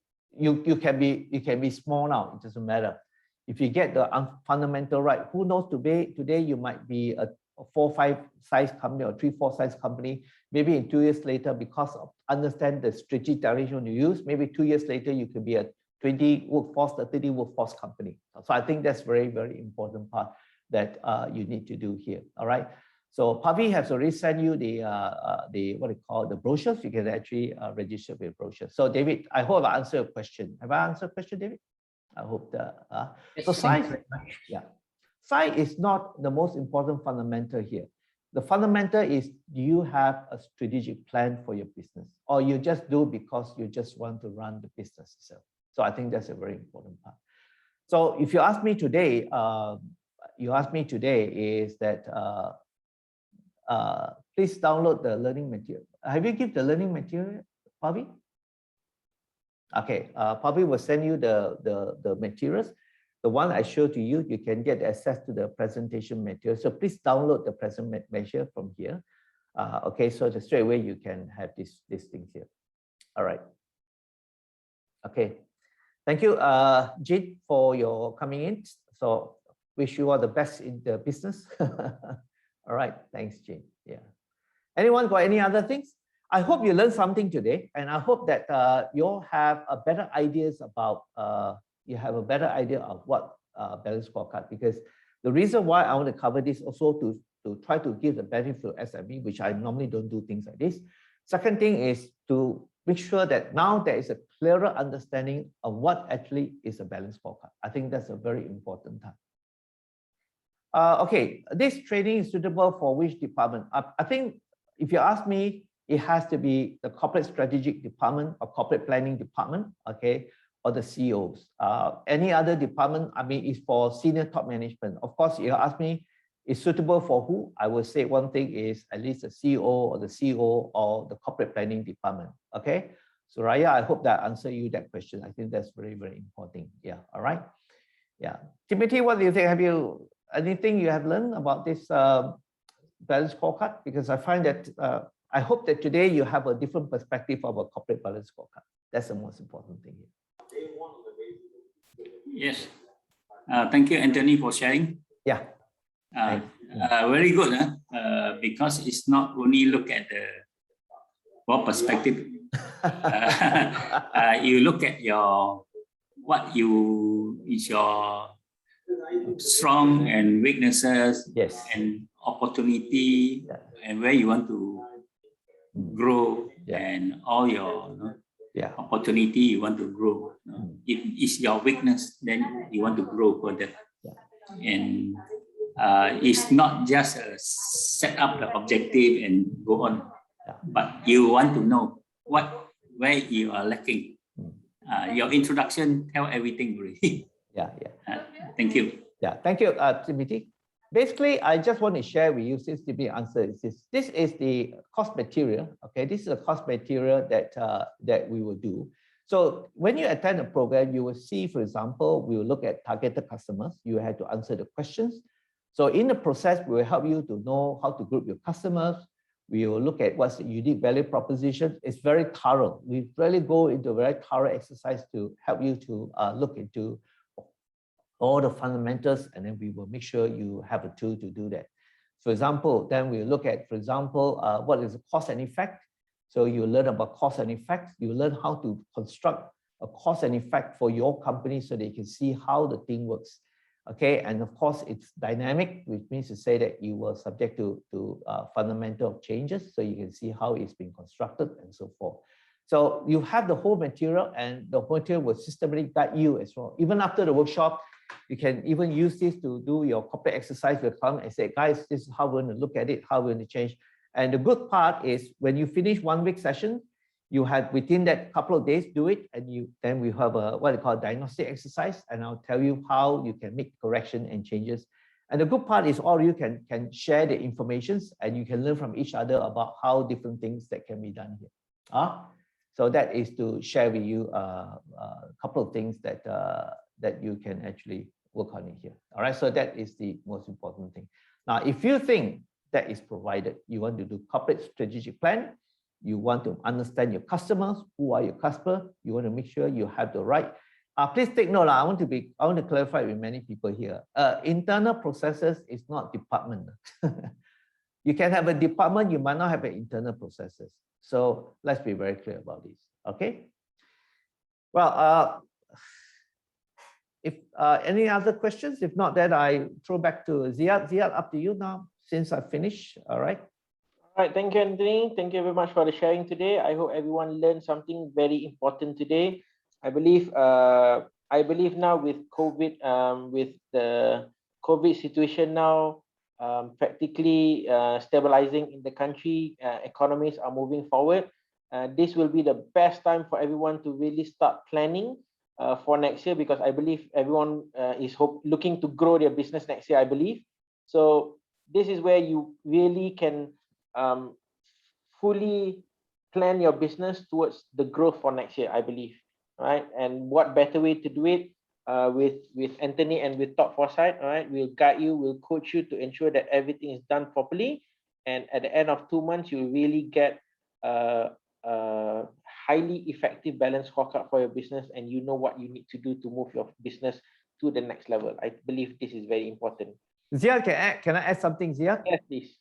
[SPEAKER 1] can be small now. It doesn't matter. If you get the fundamental right, who knows, today you might be a 4-5 size company or 3-4 size company. Maybe in 2 years later, because of understand the strategic direction you use, maybe 2 years later you could be a 20 workforce, the 30 workforce company. So I think that's very, very important part that you need to do here. All right. So Pavi has already sent you the what do you call the brochures. You can actually register with brochures. So David, I hope I answered your question. Have I answered your question, David? I hope that.
[SPEAKER 3] Yes,
[SPEAKER 1] so size,
[SPEAKER 3] yeah.
[SPEAKER 1] Size is not the most important fundamental here. The fundamental is, do you have a strategic plan for your business, or you just do because you just want to run the business itself? So I think that's a very important part. So if you ask me today, is that please download the learning material. Have you given the learning material, Pavi? Okay, Pavi will send you the materials. The one I showed to you, you can get access to the presentation material. So please download the presentation from here. Okay, so the straight away you can have these things here. All right. Okay. Thank you, Jit, for your coming in. So wish you all the best in the business. All right. Thanks, Jit. Yeah. Anyone got any other things? I hope you learned something today, and I hope that you all have a better ideas about what balanced scorecard, because the reason why I want to cover this also to try to give the benefit to SME, which I normally don't do things like this. Second thing is to make sure that now there is a clearer understanding of what actually is a balanced scorecard. I think that's a very important time. Okay, this training is suitable for which department? I think if you ask me, it has to be the corporate strategic department or corporate planning department, okay, or the CEOs. Any other department, I mean, is for senior top management. Of course, you ask me, is suitable for who? I will say one thing is at least the CEO or the CEO or the corporate planning department. Okay, so Raya, I hope that answer you that question. I think that's very, very important. Yeah, all right. Yeah, Timothy, what do you think? Have you anything you have learned about this balanced scorecard? Because I find that I hope that today you have a different perspective of a corporate balanced scorecard. That's the most important thing here.
[SPEAKER 3] Yes. Thank you, Anthony, for sharing.
[SPEAKER 1] Yeah.
[SPEAKER 3] Very good, because it's not only look at the what perspective. You look at what is your strong and weaknesses,
[SPEAKER 1] yes,
[SPEAKER 3] and opportunity, yeah, and where you want to grow, yeah, and all your yeah, opportunity you want to grow. If it's your weakness, then you want to grow further. Yeah. And it's not just set up the objective and go on, yeah, but you want to know where you are lacking. Your introduction tell everything really.
[SPEAKER 1] Yeah, yeah.
[SPEAKER 3] Thank you.
[SPEAKER 1] Yeah, thank you, Timothy. Basically, I just want to share with you, since Timothy answered this is the course material. Okay, this is a course material that we will do. So when you attend a program, you will see, for example, we will look at targeted customers. You have to answer the questions. So in the process, we will help you to know how to group your customers. We will look at what's the unique value proposition. It's very thorough. We really go into a very thorough exercise to help you to look into all the fundamentals, and then we will make sure you have a tool to do that. For example, then we look at, for example, what is the cause and effect. So you learn about cause and effect. You learn how to construct a cause and effect for your company so that you can see how the thing works. Okay, and of course it's dynamic, which means to say that you were subject to fundamental changes, so you can see how it's being constructed and so forth. So you have the whole material, and the material will systematically guide you as well. Even after the workshop, you can even use this to do your corporate exercise with them and say, guys, this is how we're going to look at it, how we're going to change. And the good part is when you finish 1 week session, you have within that couple of days do it, and then we have a what they call diagnostic exercise, and I'll tell you how you can make correction and changes. And the good part is all you can share the informations, and you can learn from each other about how different things that can be done here. So that is to share with you a couple of things that that you can actually work on it here. All right, so that is the most important thing. Now, if you think that is provided, you want to do corporate strategic plan, you want to understand your customers, who are your customers, you want to make sure you have the right. Please take note, I want to clarify with many people here. Internal processes is not department. You can have a department, you might not have an internal processes. So let's be very clear about this. Okay. Well, if any other questions, if not, then I throw back to Ziad. Ziad, up to you now, since I finished. All right.
[SPEAKER 4] All right, thank you, Anthony. Thank you very much for the sharing today. I hope everyone learned something very important today. I believe now with COVID, with the COVID situation now practically stabilizing in the country, economies are moving forward. This will be the best time for everyone to really start planning for next year, because I believe everyone is looking to grow their business next year, I believe. So this is where you really can fully plan your business towards the growth for next year, I believe, right? And what better way to do it with Anthony and with Top Foresight, all right? We'll guide you, we'll coach you to ensure that everything is done properly. And at the end of 2 months, you'll really get a highly effective balanced scorecard for your business, and you know what you need to do to move your business to the next level. I believe this is very important.
[SPEAKER 1] Ziad, can I add something, Ziad?
[SPEAKER 4] Yes, please.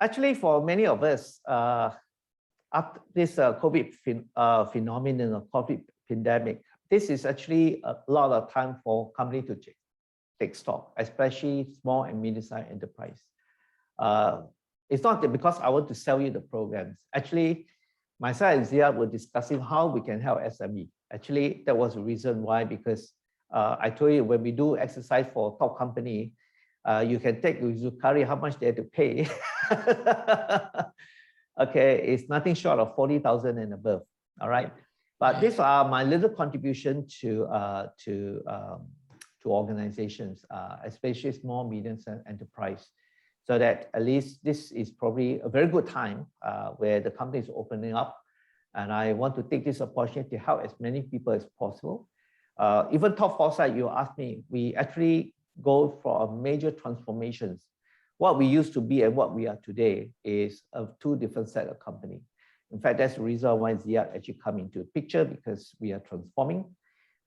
[SPEAKER 1] Actually, for many of us, after this COVID phenomenon of COVID pandemic, this is actually a lot of time for company to take stock, especially small and medium-sized enterprise. It's not because I want to sell you the programs. Actually, myself and Ziad were discussing how we can help SME. Actually, that was the reason why, because I told you when we do exercise for top company, you can take Zucari how much they have to pay. Okay, it's nothing short of 40,000 and above. All right, but these are my little contribution to organizations, especially small, medium enterprise, so that at least this is probably a very good time where the company is opening up, and I want to take this opportunity to help as many people as possible. Even Top Foresight, you asked me, we actually go for a major transformations. What we used to be and what we are today is a two different set of company. In fact, that's the reason why Ziad actually come into the picture, because we are transforming.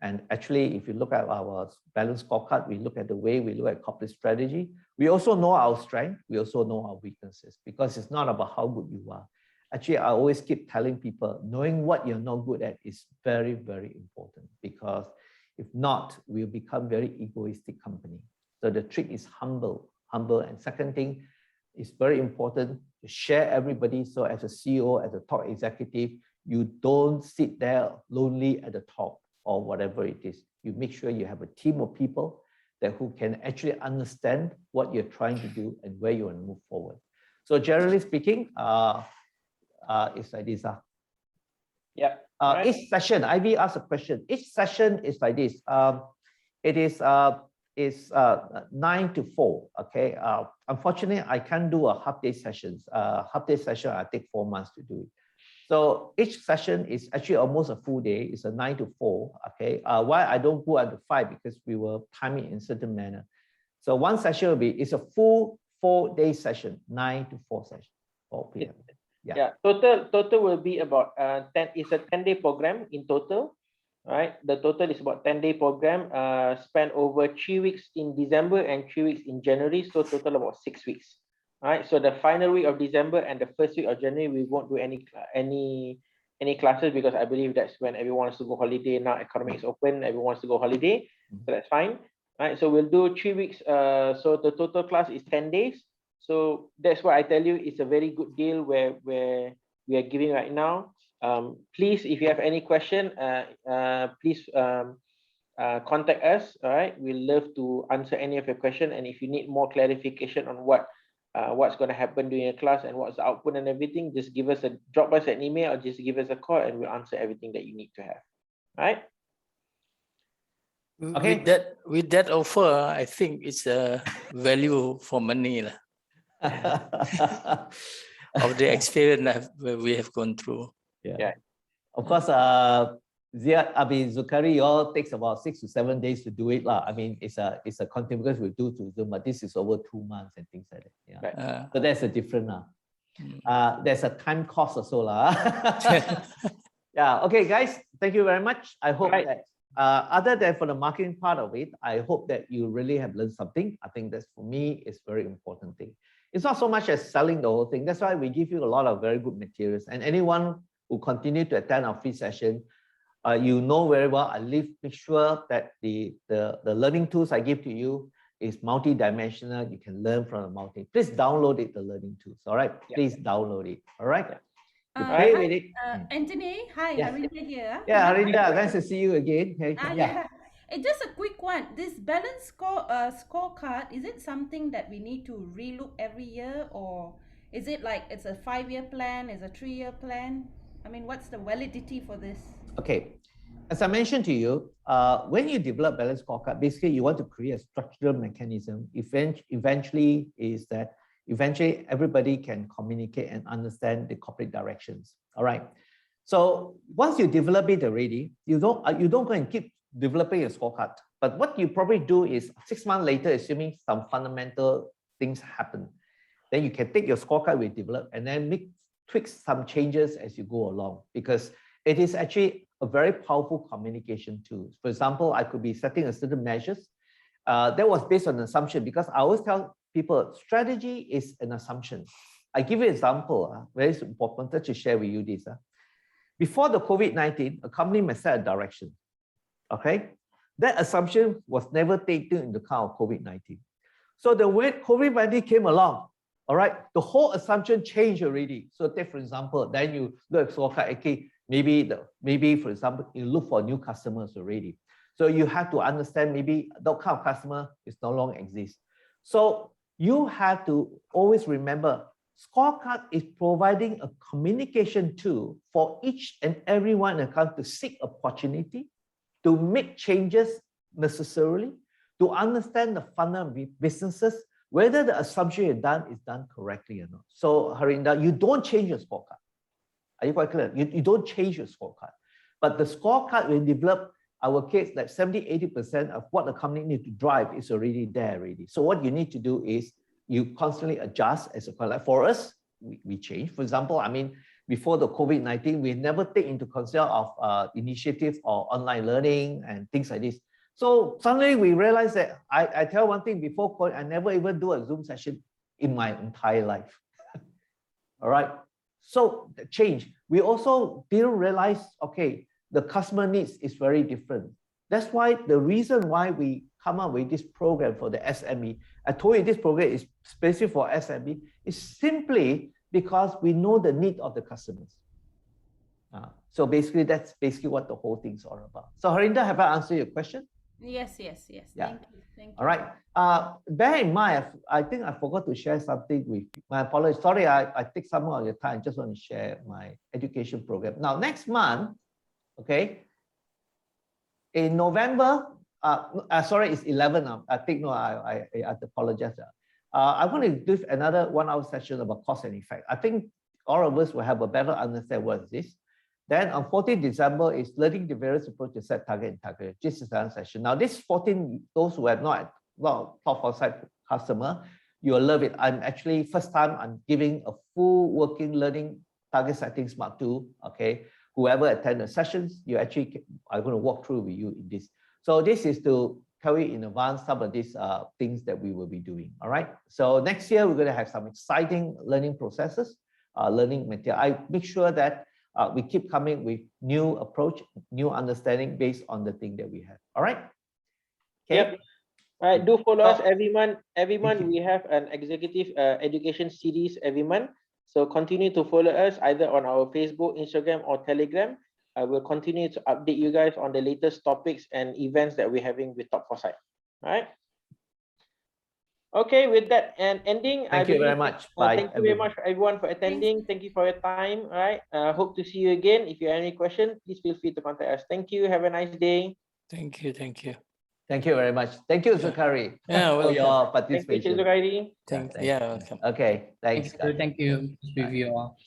[SPEAKER 1] And actually, if you look at our balanced scorecard, we look at the way we look at corporate strategy. We also know our strength. We also know our weaknesses, because it's not about how good you are. Actually, I always keep telling people, knowing what you're not good at is very, very important, because if not, we'll become very egoistic company. So the trick is humble. And second thing is very important to share everybody. So as a CEO, as a top executive, you don't sit there lonely at the top or whatever it is. You make sure you have a team of people who can actually understand what you're trying to do and where you want to move forward. So generally speaking, it's like this.
[SPEAKER 4] Yeah.
[SPEAKER 1] Each session, Ivy asked a question. Each session is like this. It is 9 to 4. Okay. Unfortunately, I can't do a half-day sessions. Half-day session, I take 4 months to do it. So each session is actually almost a full day. It's a 9 to 4. Okay. Why I don't go at the 5? Because we will time it in certain manner. So one session will be, it's a full 4-day session, 9 to 4 session, 4 p.m.
[SPEAKER 4] Yeah. Total will be about 10. It's a 10-day program in total. Right, the total is about 10-day program, spent over 3 weeks in December and 3 weeks in January, so total about 6 weeks. All right, so the final week of December and the first week of January, we won't do any classes, because I believe that's when everyone wants to go holiday. Now economy is open, everyone wants to go holiday, so that's fine. All right, so we'll do 3 weeks. So the total class is 10 days. So that's why I tell you it's a very good deal where we are giving right now. Please, if you have any question, please contact us. All right, we'll love to answer any of your question. And if you need more clarification on what's going to happen during a class and what's the output and everything, just drop us an email or just give us a call, and we'll answer everything that you need to have. All right.
[SPEAKER 2] Okay. With that offer, I think it's a value for money of the experience we have gone through.
[SPEAKER 1] Yeah. Of course, Zucari, you all takes about 6 to 7 days to do it. I mean, it's a content because we do to Zoom, but this is over 2 months and things like that. Yeah. Right. So that's a different there's a time cost also. Yeah. Okay, guys, thank you very much. I hope that other than for the marketing part of it, I hope that you really have learned something. I think that's, for me, is very important thing. It's not so much as selling the whole thing. That's why we give you a lot of very good materials. And anyone who continue to attend our free session, You know very well, make sure that the learning tools I give to you is multi-dimensional. You can learn from the please download it, the learning tools. All right, please download it. All right. You play with it.
[SPEAKER 5] Anthony, hi,
[SPEAKER 1] Yes.
[SPEAKER 5] Harinda here.
[SPEAKER 1] Yeah, Harinda, nice to see you again. Hey,
[SPEAKER 5] Yeah. Just a quick one. This balanced scorecard, is it something that we need to relook every year, or is it like it's a 5-year plan, it's a 3-year plan? I mean, what's the validity for this?
[SPEAKER 1] Okay. As I mentioned to you, when you develop balanced scorecard, basically you want to create a structural mechanism. Eventually everybody can communicate and understand the corporate directions. All right. So once you develop it already, you don't go and keep developing a scorecard. But what you probably do is 6 months later, assuming some fundamental things happen, then you can take your scorecard we develop and then tweak some changes as you go along, because it is actually a very powerful communication tool. For example, I could be setting a certain measures. That was based on an assumption, because I always tell people strategy is an assumption. I give you an example, very important to share with you this. Before the COVID-19, a company may set a direction. Okay, that assumption was never taken into account of COVID-19. So the way COVID-19 came along, all right, the whole assumption changed already. So take for example, then you look at scorecard, okay, maybe for example, you look for new customers already. So you have to understand maybe that kind of customer is no longer exist. So you have to always remember, scorecard is providing a communication tool for each and everyone in the company to seek opportunity, to make changes necessarily, to understand the fundamental businesses, whether the assumption is done correctly or not. So Harinda, you don't change your scorecard. Are you quite clear? You don't change your scorecard. But the scorecard we develop, our case, like 70–80% of what the company needs to drive is already there already. So what you need to do is you constantly adjust as a like for us, we change. For example, I mean, before the COVID-19, we never take into consider of initiatives or online learning and things like this. So suddenly we realized that I tell one thing, before COVID, I never even do a Zoom session in my entire life. All right. So the change. We also didn't realize, okay, the customer needs is very different. That's why the reason why we come up with this program for the SME, I told you this program is specific for SME, is simply because we know the need of the customers. So basically, that's basically what the whole thing's all about. So Harinda, have I answered your question?
[SPEAKER 5] Yes.
[SPEAKER 1] Yeah.
[SPEAKER 5] Thank you.
[SPEAKER 1] All right. Bear in mind, I think I forgot to share something with you. My apologies. Sorry, I take some of your time. Just want to share my education program. Now, next month, okay, in November, sorry, it's 11 now. I think, no, I apologize. I'm going to do another 1-hour session about cause and effect. I think all of us will have a better understanding what is this. Then on 14th December is learning the various approach to set target and target. This is another session. Now this 14, those who have not, well, top outside customer, you will love it. I'm actually, first time I'm giving a full working learning target setting smart tool. Okay, whoever attend the sessions, you actually, I'm going to walk through with you in this. So this is to tell you in advance some of these things that we will be doing. All right. So next year, we're going to have some exciting learning processes, learning material. I make sure that we keep coming with new approach, new understanding based on the thing that we have. All right. Okay.
[SPEAKER 4] Yep. All right. Do follow us every month. Every month we have an executive education series every month. So continue to follow us either on our Facebook, Instagram, or Telegram. I will continue to update you guys on the latest topics and events that we're having with Top Foresight. All right. Okay, with that and ending,
[SPEAKER 1] thank you very much. Bye.
[SPEAKER 4] Thank you very much everyone for attending. Thank you for your time. All right. Hope to see you again. If you have any questions, please feel free to contact us. Thank you. Have a nice day.
[SPEAKER 2] Thank you.
[SPEAKER 1] Thank you very much. Thank you, Zulkifli, for your participation.
[SPEAKER 4] Thank you, Zulkifli.
[SPEAKER 2] Yeah, welcome.
[SPEAKER 1] Okay, thanks.
[SPEAKER 6] Thank you. With you all.